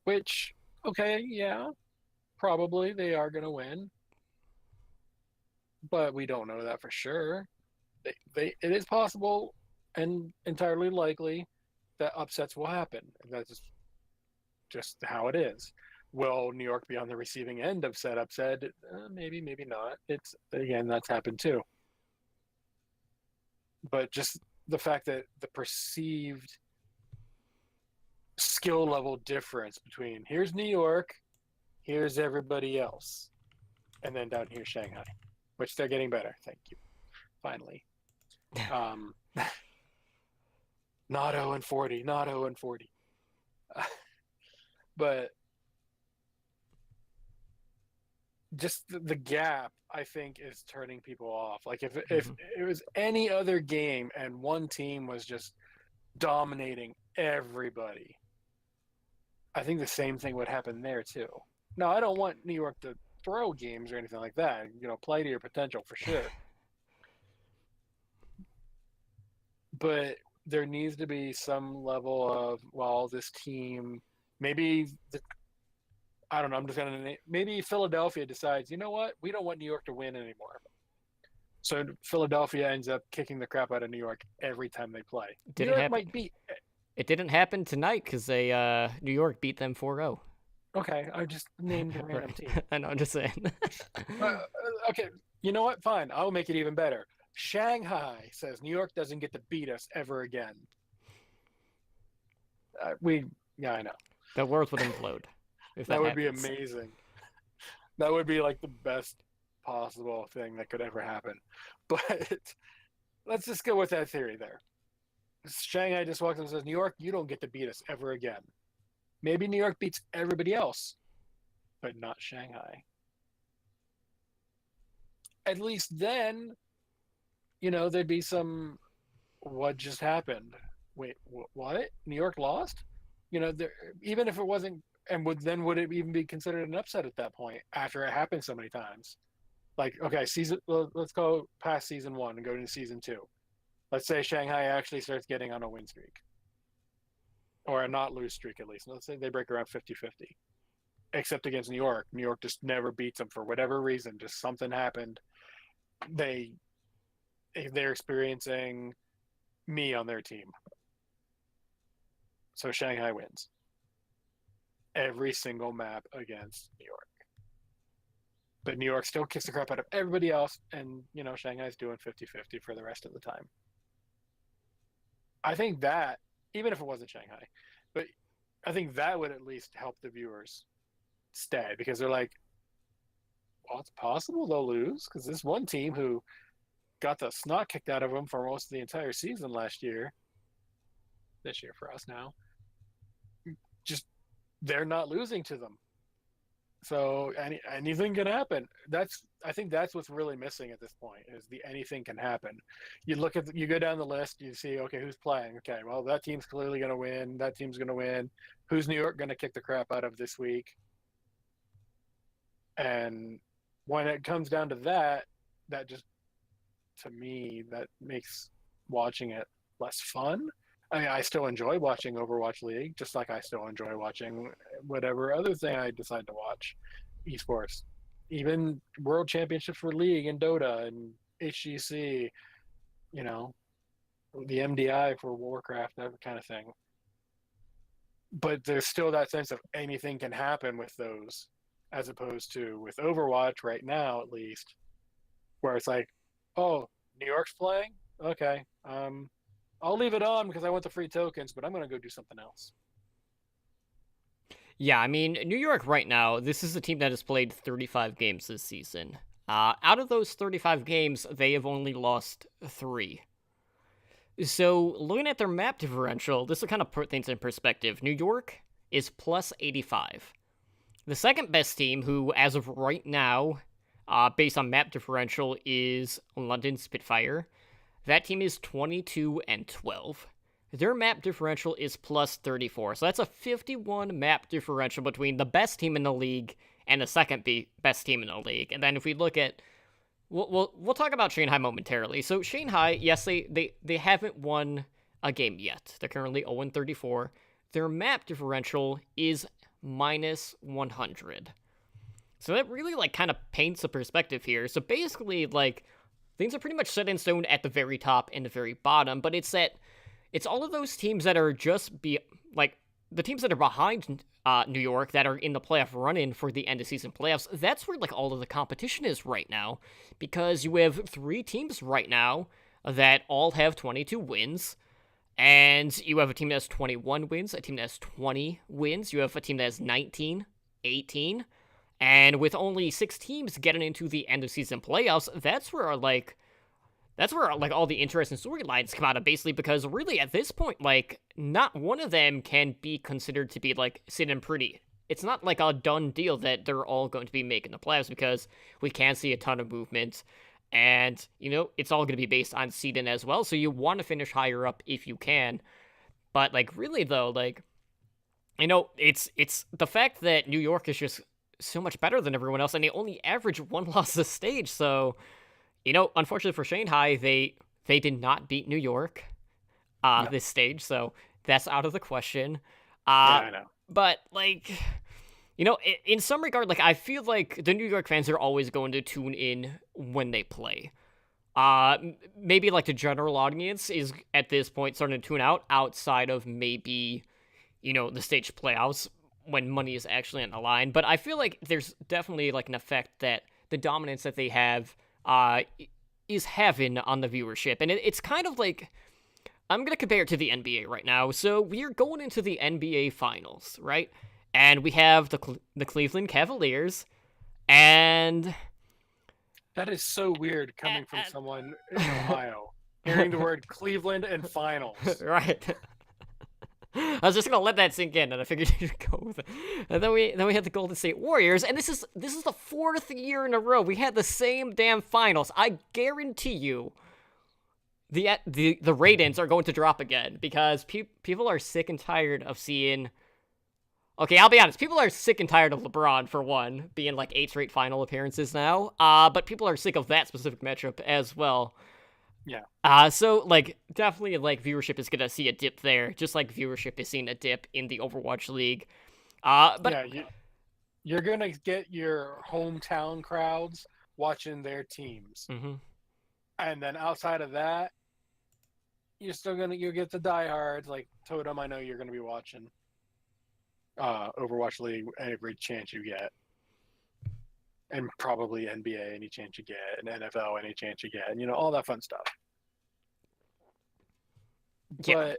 Which, okay, yeah, probably they are going to win. But we don't know that for sure. It is possible and entirely likely that upsets will happen. That's just how it is. Will New York be on the receiving end of said upset? Maybe, maybe not. It's, again, that's happened too. But just the fact that the perceived skill level difference between here's New York, here's everybody else, and then down here Shanghai, which they're getting better. Thank you. Finally. Not 0-40, not 0-40. But just the gap, I think, is turning people off. Like if it was any other game and one team was just dominating everybody, I think the same thing would happen there too. Now, I don't want New York to throw games or anything like that. Play to your potential for sure. But there needs to be some level of, well, this team, maybe I don't know, I'm just going to maybe Philadelphia decides, you know what, we don't want New York to win anymore. So Philadelphia ends up kicking the crap out of New York every time they play. Didn't New York happen. might beat. It didn't happen tonight because New York beat them 4-0. Okay, I just named a random team. I know, I'm just saying. Okay, you know what? Fine, I'll make it even better. Shanghai says New York doesn't get to beat us ever again. Yeah, I know. The world would implode. If That would be happens. amazing. That would be like the best possible thing that could ever happen. But let's just go with that theory there. Shanghai just walks up and says, New York, you don't get to beat us ever again. Maybe New York beats everybody else, but not Shanghai. At least then, there'd be some, what just happened? Wait, what? New York lost? Even if it wasn't, and would it even be considered an upset at that point after it happened so many times? Like, okay, let's go past season 1 and go into season 2. Let's say Shanghai actually starts getting on a win streak. Or a not lose streak, at least. Let's say they break around 50-50. Except against New York. New York just never beats them for whatever reason. Just something happened. They're experiencing me on their team. So Shanghai wins. Every single map against New York. But New York still kicks the crap out of everybody else, and, Shanghai's doing 50-50 for the rest of the time. I think that, even if it wasn't Shanghai, but I think that would at least help the viewers stay, because they're like, well, it's possible they'll lose, because this one team who got the snot kicked out of them for most of the entire season last year, this year for us now, just, they're not losing to them. So anything can happen. I think that's what's really missing at this point, is the anything can happen. You go down the list, you see, okay, who's playing? Okay, well, that team's clearly going to win. That team's going to win. Who's New York going to kick the crap out of this week? And when it comes down to that just, to me, that makes watching it less fun. I mean, I still enjoy watching Overwatch League, just like I still enjoy watching whatever other thing I decide to watch, esports, even World Championships for League and Dota and HGC, the MDI for Warcraft, that kind of thing. But there's still that sense of anything can happen with those, as opposed to with Overwatch right now, at least, where it's like, oh, New York's playing? Okay, I'll leave it on because I want the free tokens, but I'm going to go do something else. Yeah, I mean, New York right now, this is a team that has played 35 games this season. Out of those 35 games, they have only lost 3. So, looking at their map differential, this will kind of put things in perspective. New York is plus 85. The second best team, who, as of right now, based on map differential, is London Spitfire. That team is 22-12. Their map differential is plus 34. So that's a 51 map differential between the best team in the league and the second best team in the league. And then if we look at, we'll talk about Shanghai momentarily. So Shanghai, yes, they haven't won a game yet. They're currently 0-34. Their map differential is minus 100. So that really kind of paints a perspective here. So basically things are pretty much set in stone at the very top and the very bottom, but it's all of those teams that are just the teams that are behind New York that are in the playoff run-in for the end of season playoffs. That's where all of the competition is right now, because you have 3 teams right now that all have 22 wins, and you have a team that has 21 wins, a team that has 20 wins, you have a team that has 19, 18. And with only 6 teams getting into the end of season playoffs, that's where all the interesting storylines come out of, basically, because really at this point, not one of them can be considered to be sitting pretty. It's not a done deal that they're all going to be making the playoffs, because we can see a ton of movement, and it's all going to be based on seeding as well. So you want to finish higher up if you can, but really though, it's the fact that New York is just so much better than everyone else, and they only average 1 loss this stage. So, unfortunately for Shanghai, they did not beat New York this stage, so that's out of the question. Yeah, I know. But in some regard, I feel like the New York fans are always going to tune in when they play. maybe like the general audience is at this point starting to tune out outside of maybe, the stage playoffs when money is actually on the line. But I feel like there's definitely like an effect that the dominance that they have is having on the viewership. And it's kind of like, I'm going to compare it to the NBA right now. So we're going into the NBA finals, right? And we have the Cleveland Cavaliers, and That is so weird coming from someone in Ohio. Hearing the word Cleveland and finals. Right. I was just gonna let that sink in, and I figured you'd go with it. And then we had the Golden State Warriors, and this is the fourth year in a row we had the same damn finals. I guarantee you, the ratings are going to drop again because people are sick and tired of seeing. Okay, I'll be honest. People are sick and tired of LeBron, for one, being like 8 straight final appearances now. But people are sick of that specific matchup as well. Yeah. So, like, definitely, like, viewership is gonna see a dip there, just like viewership is seeing a dip in the Overwatch League. But yeah, you're gonna get your hometown crowds watching their teams, and then outside of that, you'll get the diehards like Totem. I know you're gonna be watching Overwatch League every chance you get, and probably NBA any chance you get, and NFL any chance you get, and all that fun stuff. Yeah. But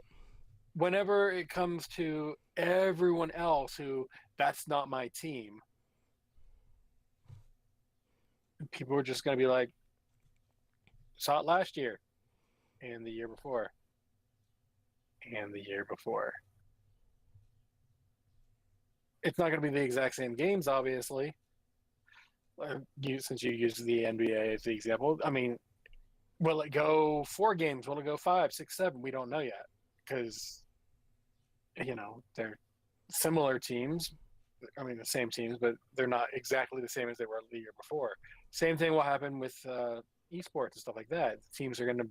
whenever it comes to everyone else who that's not my team, people are just going to be like, saw it last year and the year before and the year before. It's not going to be the exact same games, obviously. Since you used the NBA as the example, I mean, will it go 4 games? Will it go 5, 6, 7? We don't know yet because, they're similar teams. I mean, the same teams, but they're not exactly the same as they were the year before. Same thing will happen with esports and stuff like that. Teams are going to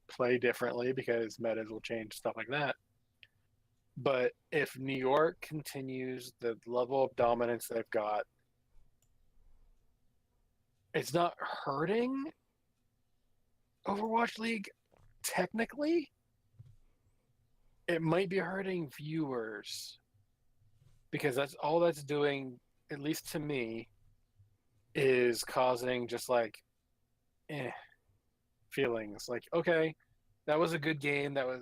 play differently because metas will change, stuff like that. But if New York continues the level of dominance they've got, it's not hurting Overwatch League technically. It might be hurting viewers because that's all that's doing, at least to me, is causing just like feelings. Like, okay, that was a good game. That was,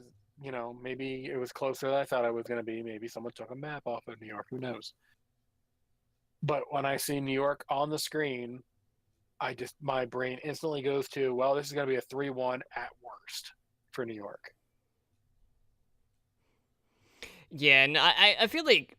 maybe it was closer than I thought it was going to be. Maybe someone took a map off of New York. Who knows? But when I see New York on the screen, my brain instantly goes to, well, this is going to be a 3-1 at worst for New York. Yeah, and I feel like,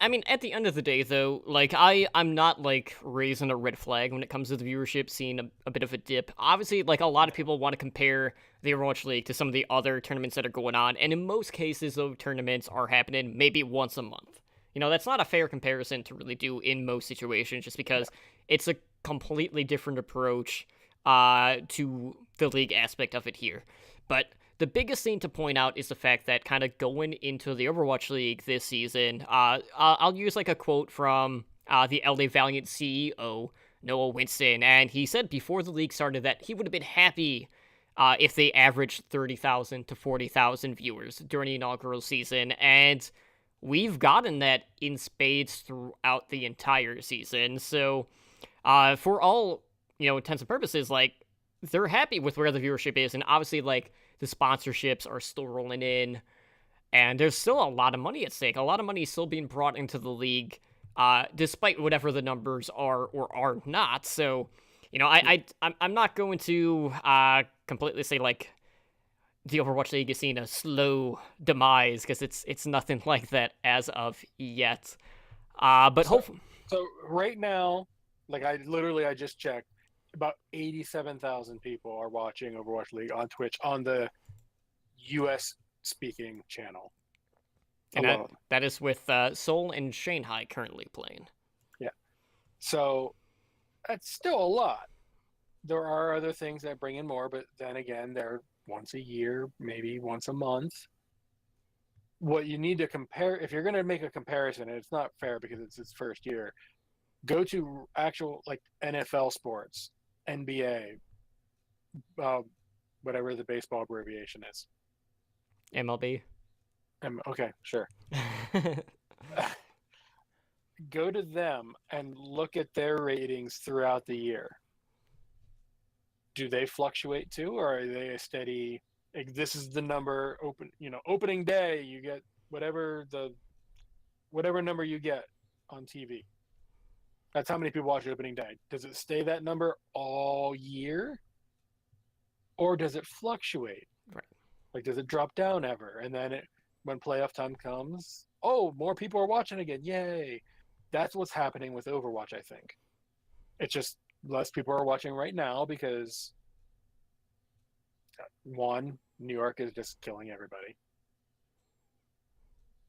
I mean, at the end of the day, though, like, I'm not, like, raising a red flag when it comes to the viewership, seeing a bit of a dip. Obviously, like, a lot of people want to compare the Overwatch League to some of the other tournaments that are going on, and in most cases, those tournaments are happening maybe once a month. That's not a fair comparison to really do in most situations, just because it's a completely different approach to the league aspect of it here. But the biggest thing to point out is the fact that kind of going into the Overwatch League this season, I'll use like a quote from the LA Valiant CEO, Noah Winston, and he said before the league started that he would have been happy if they averaged 30,000 to 40,000 viewers during the inaugural season, and we've gotten that in spades throughout the entire season. So for all, intents and purposes, like, they're happy with where the viewership is, and obviously, like, the sponsorships are still rolling in, and there's still a lot of money at stake. A lot of money is still being brought into the league, despite whatever the numbers are or are not. So, I'm not going to completely say, like, the Overwatch League is seeing a slow demise, because it's nothing like that as of yet. But hopefully. So right now, like, I just checked, about 87,000 people are watching Overwatch League on Twitch on the US speaking channel. And that is with Seoul and Shanghai currently playing. Yeah. So that's still a lot. There are other things that bring in more, but then again, they're once a year, maybe once a month. What you need to compare, if you're going to make a comparison, and it's not fair because it's its first year, go to actual, like, NFL sports, NBA, whatever the baseball abbreviation is. MLB. Okay, sure. Go to them and look at their ratings throughout the year. Do they fluctuate too, or are they a steady? Like, this is the number opening day. You get whatever number you get on TV. That's how many people watch opening day. Does it stay that number all year, or does it fluctuate? Right. Like, does it drop down ever? And then when playoff time comes, oh, more people are watching again. Yay. That's what's happening with Overwatch, I think. It's just less people are watching right now because, one, New York is just killing everybody.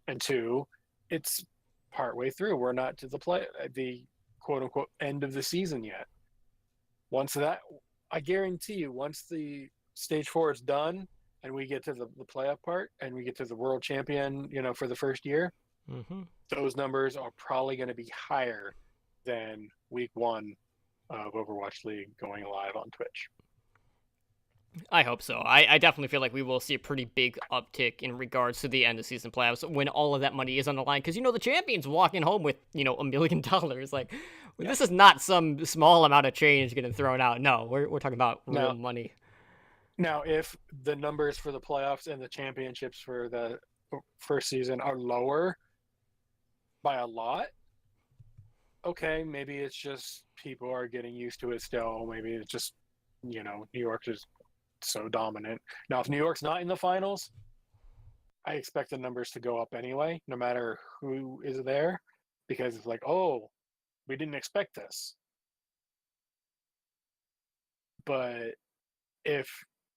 And two, it's partway through. We're not to the quote-unquote end of the season yet. I guarantee you, once the Stage 4 is done, and we get to the playoff part, and we get to the world champion, for the first year, those numbers are probably going to be higher than week 1 of Overwatch League going live on Twitch. I hope so. I definitely feel like we will see a pretty big uptick in regards to the end of season playoffs when all of that money is on the line. Because, the champion's walking home with, $1 million. Like, This is not some small amount of change getting thrown out. No, we're talking about real money. Now, if the numbers for the playoffs and the championships for the first season are lower by a lot, okay, maybe it's just people are getting used to it still. Maybe it's just, New York is so dominant. Now, if New York's not in the finals, I expect the numbers to go up anyway, no matter who is there, because it's like, oh, we didn't expect this. But if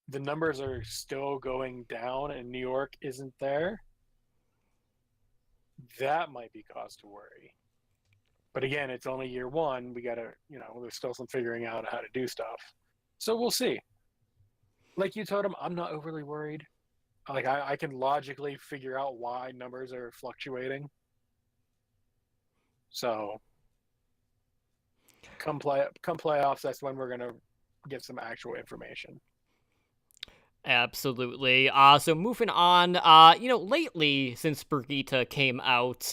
the numbers are still going down and New York isn't there, that might be cause to worry. But again, it's only year 1. We got to, there's still some figuring out how to do stuff. So we'll see. Like you told him, I'm not overly worried. Like, I can logically figure out why numbers are fluctuating. So come playoffs, that's when we're going to get some actual information. Absolutely. So moving on, lately since Brigitte came out,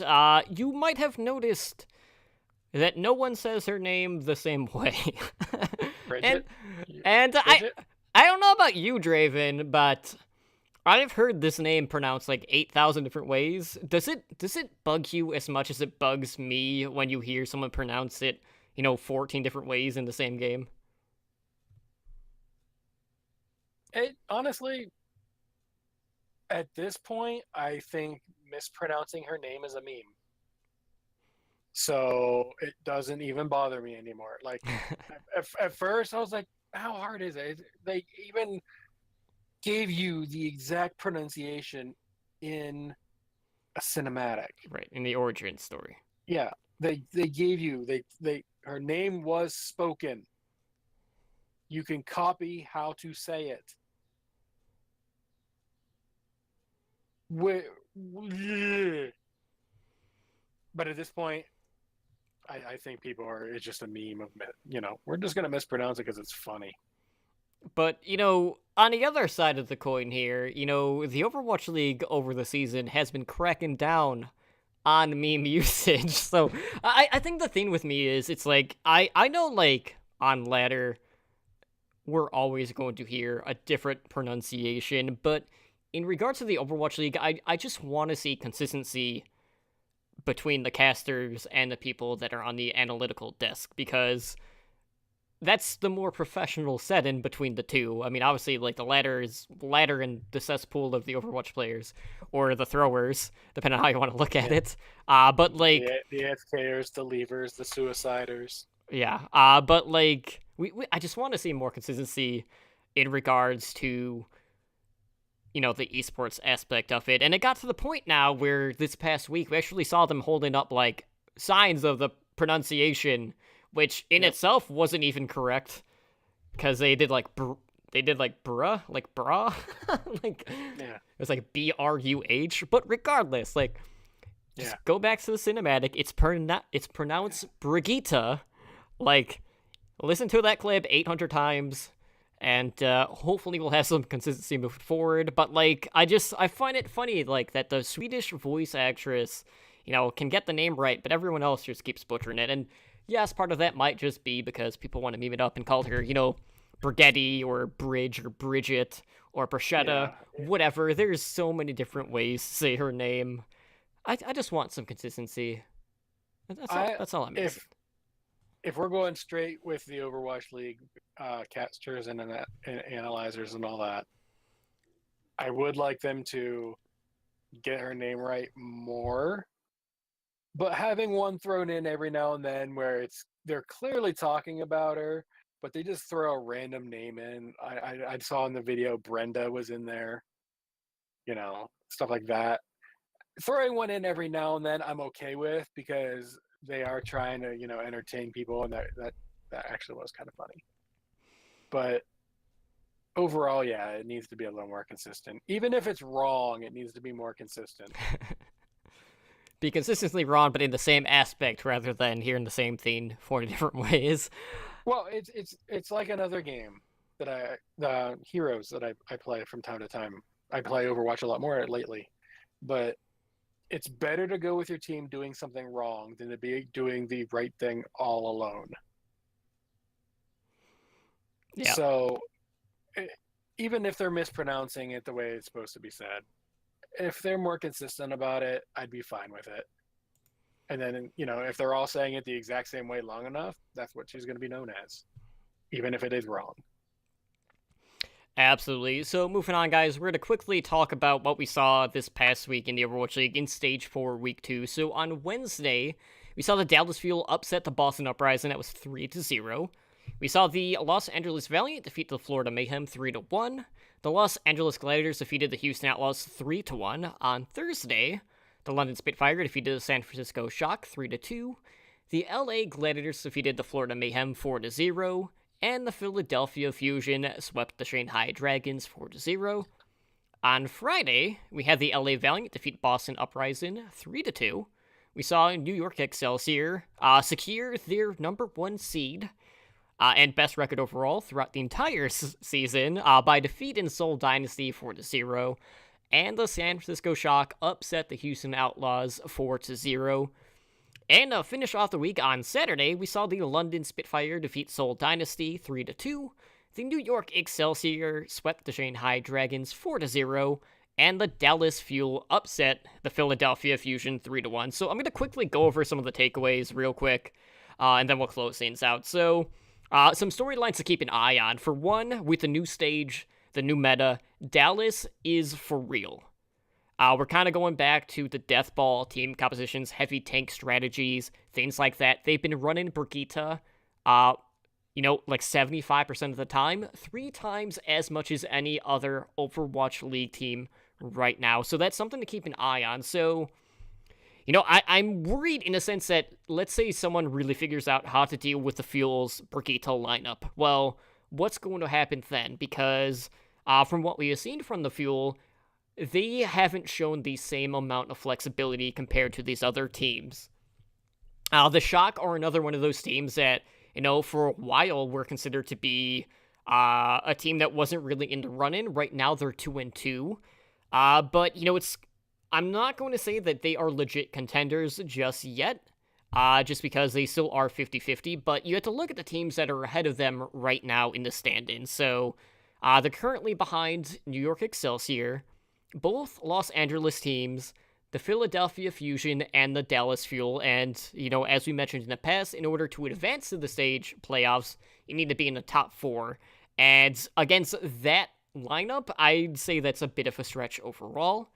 you might have noticed that no one says her name the same way. Bridget? And Bridget? I don't know about you, Draven, but I've heard this name pronounced like 8,000 different ways. Does it bug you as much as it bugs me when you hear someone pronounce it, 14 different ways in the same game? It honestly, at this point, I think mispronouncing her name is a meme. So it doesn't even bother me anymore. Like, at first, I was like, how hard is it? They even gave you the exact pronunciation in a cinematic. Right, in the origin story. Yeah, they gave you, her name was spoken. You can copy how to say it. But at this point, I think it's just a meme of, we're just going to mispronounce it because it's funny. But, on the other side of the coin here, the Overwatch League over the season has been cracking down on meme usage. So I think the thing with me is, it's like, I know, like, on ladder, we're always going to hear a different pronunciation, but in regards to the Overwatch League, I just want to see consistency between the casters and the people that are on the analytical desk, because that's the more professional setting between the two. I mean, obviously, like, the ladder in the cesspool of the Overwatch players, or the throwers, depending on how you want to look at it. But, like, the AFKers, the leavers, the suiciders. Yeah. But, like, I just want to see more consistency in regards to, the esports aspect of it. And it got to the point now where this past week we actually saw them holding up, like, signs of the pronunciation, which in itself wasn't even correct, because they did like bruh, like bra, like, it was like BRUH. But regardless, like, just go back to the cinematic. It's pronounced Brigitte. Like, listen to that clip 800 times, And hopefully we'll have some consistency moving forward. But like, I find it funny like that the Swedish voice actress, can get the name right, but everyone else just keeps butchering it. And yes, part of that might just be because people want to meme it up and call her, Brigetti or Bridge or Bridget or Bruschetta, whatever. There's so many different ways to say her name. I just want some consistency. That's all I'm asking. If we're going straight with the Overwatch League casters and analyzers and all that, I would like them to get her name right more. But having one thrown in every now and then where they're clearly talking about her, but they just throw a random name in. I saw in the video Brenda was in there, stuff like that. Throwing one in every now and then I'm okay with, because they are trying to, entertain people, and that actually was kind of funny. But overall, yeah, it needs to be a little more consistent. Even if it's wrong, it needs to be more consistent. Be consistently wrong, but in the same aspect rather than hearing the same thing 40 different ways. Well, it's like another game that the Heroes that I play from time to time. I play Overwatch a lot more lately, but it's better to go with your team doing something wrong than to be doing the right thing all alone. Yeah. So even if they're mispronouncing it the way it's supposed to be said, if they're more consistent about it, I'd be fine with it. And then, if they're all saying it the exact same way long enough, that's what she's going to be known as, even if it is wrong. Absolutely. So moving on, guys, we're going to quickly talk about what we saw this past week in the Overwatch League in Stage 4, Week 2. So on Wednesday, we saw the Dallas Fuel upset the Boston Uprising. That was 3-0. We saw the Los Angeles Valiant defeat the Florida Mayhem 3-1. The Los Angeles Gladiators defeated the Houston Outlaws 3-1. On Thursday, the London Spitfire defeated the San Francisco Shock 3-2. The LA Gladiators defeated the Florida Mayhem 4-0. And the Philadelphia Fusion swept the Shanghai Dragons 4-0. On Friday, we had the LA Valiant defeat Boston Uprising 3-2. We saw New York Excelsior secure their number 1 seed and best record overall throughout the entire season by defeating Seoul Dynasty 4-0. And the San Francisco Shock upset the Houston Outlaws 4-0. And to finish off the week on Saturday, we saw the London Spitfire defeat Seoul Dynasty 3-2. The New York Excelsior swept the Shanghai Dragons 4-0. And the Dallas Fuel upset the Philadelphia Fusion 3-1. So I'm going to quickly go over some of the takeaways real quick, and then we'll close things out. So some storylines to keep an eye on. For one, with the new stage, the new meta, Dallas is for real. We're kind of going back to the Death Ball team compositions, heavy tank strategies, things like that. They've been running Brigitte, like 75% of the time, 3 times as much as any other Overwatch League team right now. So that's something to keep an eye on. So, I'm worried in a sense that, let's say someone really figures out how to deal with the Fuel's Brigitte lineup. Well, what's going to happen then? Because from what we have seen from the Fuel, they haven't shown the same amount of flexibility compared to these other teams. The Shock are another one of those teams that, for a while were considered to be a team that wasn't really in the run-in. Right now, they're 2-2. But, I'm not going to say that they are legit contenders just yet, just because they still are 50-50. But you have to look at the teams that are ahead of them right now in the stand-in. So, they're currently behind New York Excelsior, both Los Angeles teams, the Philadelphia Fusion, and the Dallas Fuel. And, as we mentioned in the past, in order to advance to the stage playoffs, you need to be in the top 4. And against that lineup, I'd say that's a bit of a stretch overall.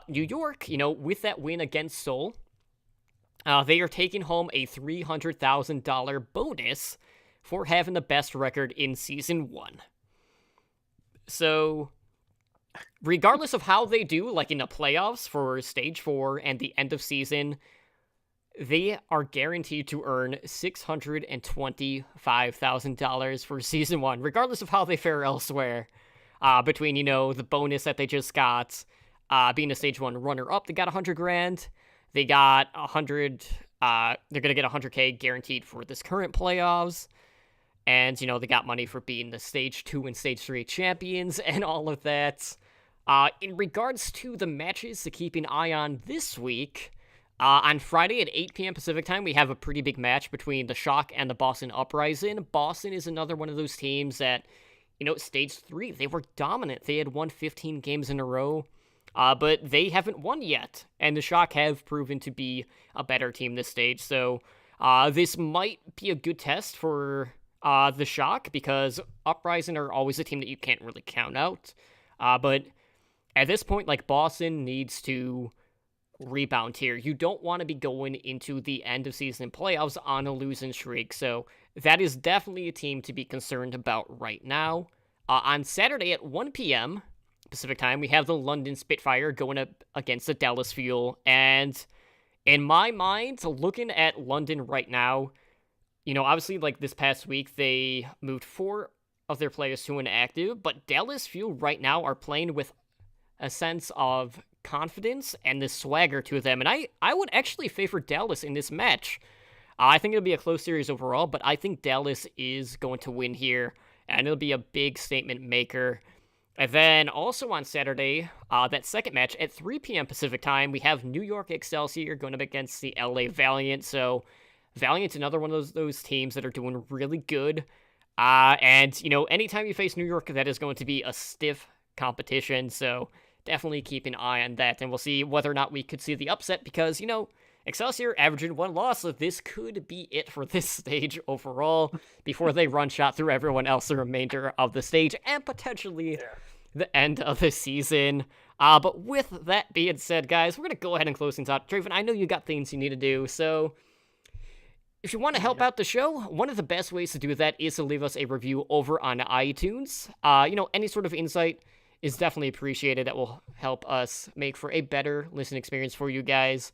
New York, with that win against Seoul, they are taking home a $300,000 bonus for having the best record in Season 1. So, regardless of how they do, like in the playoffs for Stage 4 and the end of season, they are guaranteed to earn $625,000 for Season 1, regardless of how they fare elsewhere. Between, the bonus that they just got, being a Stage 1 runner-up, they got $100,000. They got they're going to get $100K guaranteed for this current playoffs. And, they got money for being the Stage 2 and Stage 3 champions and all of that. In regards to the matches to keep an eye on this week, on Friday at 8 p.m. Pacific time, we have a pretty big match between the Shock and the Boston Uprising. Boston is another one of those teams that, Stage 3, they were dominant. They had won 15 games in a row, but they haven't won yet. And the Shock have proven to be a better team this stage. So this might be a good test for the Shock, because Uprising are always a team that you can't really count out. But at this point, Boston needs to rebound here. You don't want to be going into the end of season playoffs on a losing streak, so that is definitely a team to be concerned about right now. On Saturday at 1 p.m. Pacific time, we have the London Spitfire going up against the Dallas Fuel, and in my mind, looking at London right now, obviously, this past week, they moved 4 of their players to inactive, but Dallas Fuel right now are playing with a sense of confidence and the swagger to them, and I would actually favor Dallas in this match. I think it'll be a close series overall, but I think Dallas is going to win here, and it'll be a big statement maker. And then also on Saturday, that second match at 3 p.m. Pacific time, we have New York Excelsior going up against the LA Valiant. So Valiant's another one of those teams that are doing really good. And anytime you face New York, that is going to be a stiff competition. So definitely keep an eye on that, and we'll see whether or not we could see the upset, because, Excelsior averaging 1 loss, so this could be it for this stage overall before they run shot through everyone else the remainder of the stage and potentially the end of the season. But with that being said, guys, we're going to go ahead and close things out. Draven, I know you got things you need to do, so if you want to help out the show, one of the best ways to do that is to leave us a review over on iTunes. Any sort of insight is definitely appreciated. That will help us make for a better listening experience for you guys.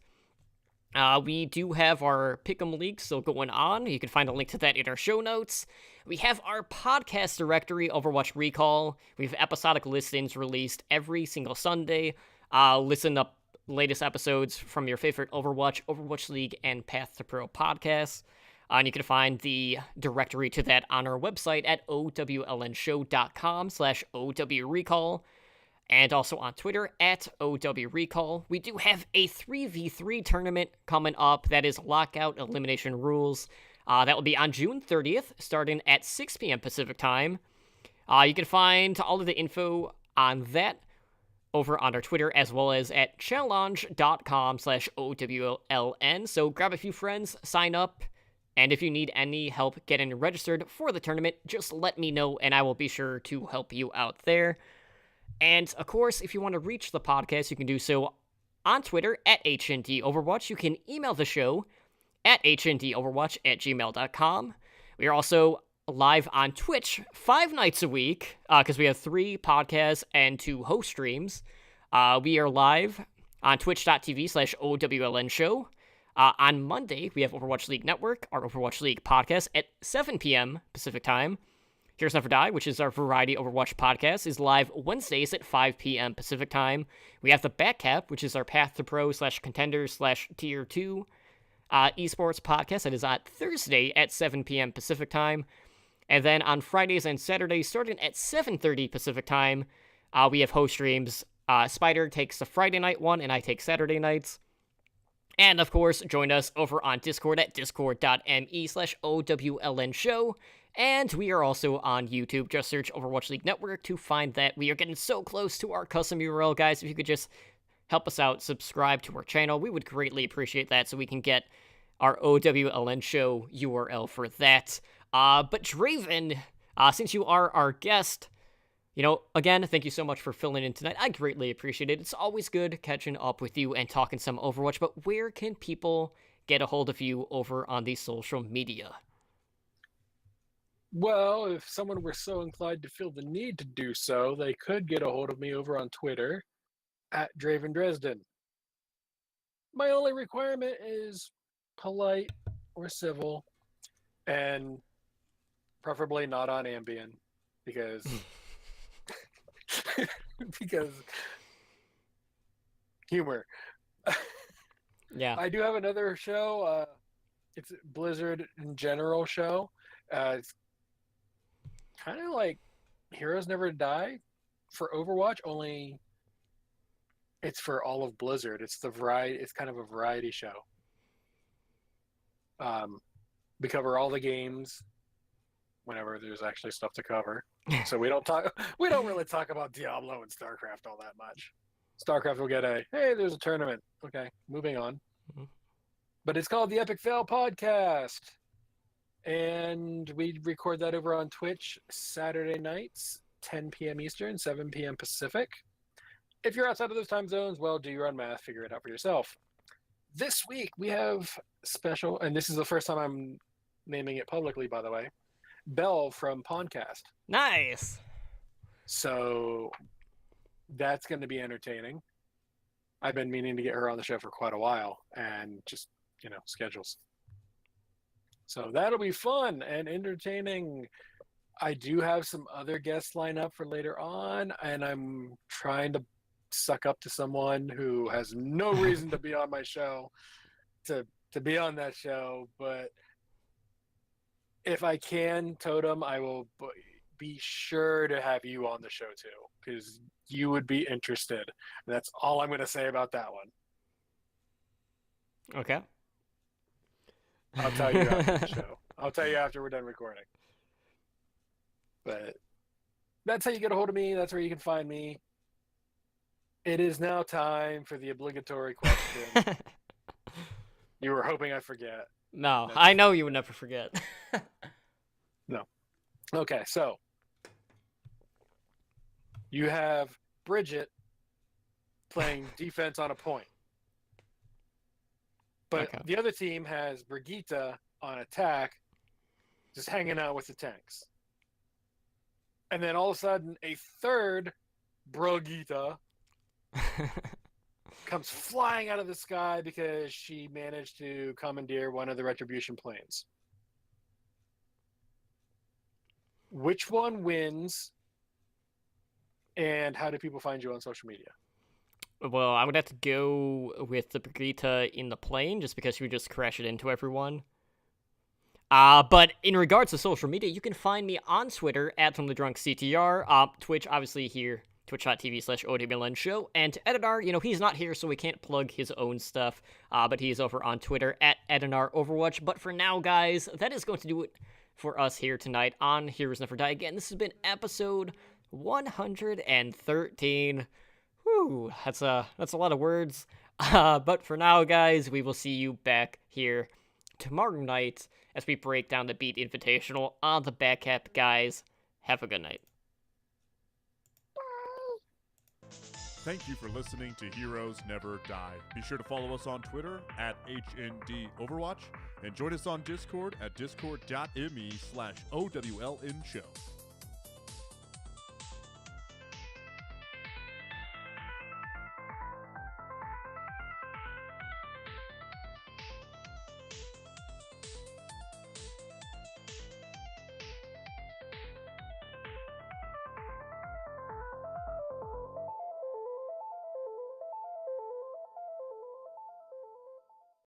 We do have our Pick'em League still going on. You can find a link to that in our show notes. We have our podcast directory, Overwatch Recall. We have episodic listings released every single Sunday. Listen up latest episodes from your favorite Overwatch League, and Path to Pro podcasts. And you can find the directory to that on our website at owlnshow.com/OWRecall, and also on Twitter at OWRecall. We do have a 3v3 tournament coming up. That is Lockout Elimination Rules. That will be on June 30th, starting at 6 p.m. Pacific time. You can find all of the info on that over on our Twitter, as well as at challenge.com/OWLN. So grab a few friends, sign up, and if you need any help getting registered for the tournament, just let me know, and I will be sure to help you out there. And, of course, if you want to reach the podcast, you can do so on Twitter at HND Overwatch. You can email the show at hndoverwatch@gmail.com. We are also live on Twitch 5 nights a week, because we have 3 podcasts and 2 host streams. We are live on twitch.tv/OWLN show. On Monday, we have Overwatch League Network, our Overwatch League podcast, at 7 p.m. Pacific time. Heroes Never Die, which is our variety Overwatch podcast, is live Wednesdays at 5 p.m. Pacific time. We have the Backcap, which is our Path to Pro /Contender/Tier 2 esports podcast. That is on Thursday at 7 p.m. Pacific time. And then on Fridays and Saturdays, starting at 7:30 Pacific time, we have host streams. Spider takes the Friday night one, and I take Saturday nights. And, of course, join us over on Discord at discord.me/OWLN show. And we are also on YouTube. Just search Overwatch League Network to find that. We are getting so close to our custom URL, guys. If you could just help us out, subscribe to our channel, we would greatly appreciate that, so we can get our OWLN show URL for that. But Draven, since you are our guest, again, thank you so much for filling in tonight. I greatly appreciate it. It's always good catching up with you and talking some Overwatch, but where can people get a hold of you over on the social media? Well, if someone were so inclined to feel the need to do so, they could get a hold of me over on Twitter at Draven Dresden. My only requirement is polite or civil, and preferably not on Ambien, because humor. Yeah. I do have another show. It's Blizzard in General show. It's kind of like Heroes Never Die for Overwatch, only it's for all of Blizzard. It's the variety. It's kind of a variety show. We cover all the games whenever there's actually stuff to cover. So we don't talk. We don't really talk about Diablo and StarCraft all that much. StarCraft will get a hey, there's a tournament. Okay, moving on. Mhm. But it's called the Epic Fail Podcast, and we record that over on Twitch Saturday nights, 10 p.m. Eastern, 7 p.m. Pacific. If you're outside of those time zones, well, do your own math, figure it out for yourself. This week we have special, and this is the first time I'm naming it publicly, by the way, Belle from Podcast. Nice. So that's going to be entertaining. I've been meaning to get her on the show for quite a while, and just, schedules. So that'll be fun and entertaining. I do have some other guests lined up for later on, and I'm trying to suck up to someone who has no reason to be on my show to be on that show. But if I can, Totem, I will be sure to have you on the show too, because you would be interested. That's all I'm going to say about that one. Okay. I'll tell you after the show. I'll tell you after we're done recording. But that's how you get a hold of me. That's where you can find me. It is now time for the obligatory question. You were hoping I forget. No, I know you would never forget. No. Okay, so you have Bridget playing defense on a point. But Okay. the other team has Brigitte on attack, just hanging out with the tanks. And then all of a sudden, a third Brigitte comes flying out of the sky because she managed to commandeer one of the Retribution planes. Which one wins? And how do people find you on social media? Well, I would have to go with the Brigitte in the plane, just because she would just crash it into everyone. But in regards to social media, you can find me on Twitter at FromTheDrunkCTR, Twitch, obviously here, twitch.tv/OWLN and Edinar, he's not here, so we can't plug his own stuff, but he's over on Twitter at Edinar Overwatch. But for now, guys, that is going to do it for us here tonight on Heroes Never Die. Again, this has been episode 113. Whew, that's a lot of words. But for now, guys, we will see you back here tomorrow night as we break down the Beat Invitational on the back cap. Guys, have a good night. Thank you for listening to Heroes Never Die. Be sure to follow us on Twitter at HND Overwatch and join us on Discord at discord.me/OWLN show.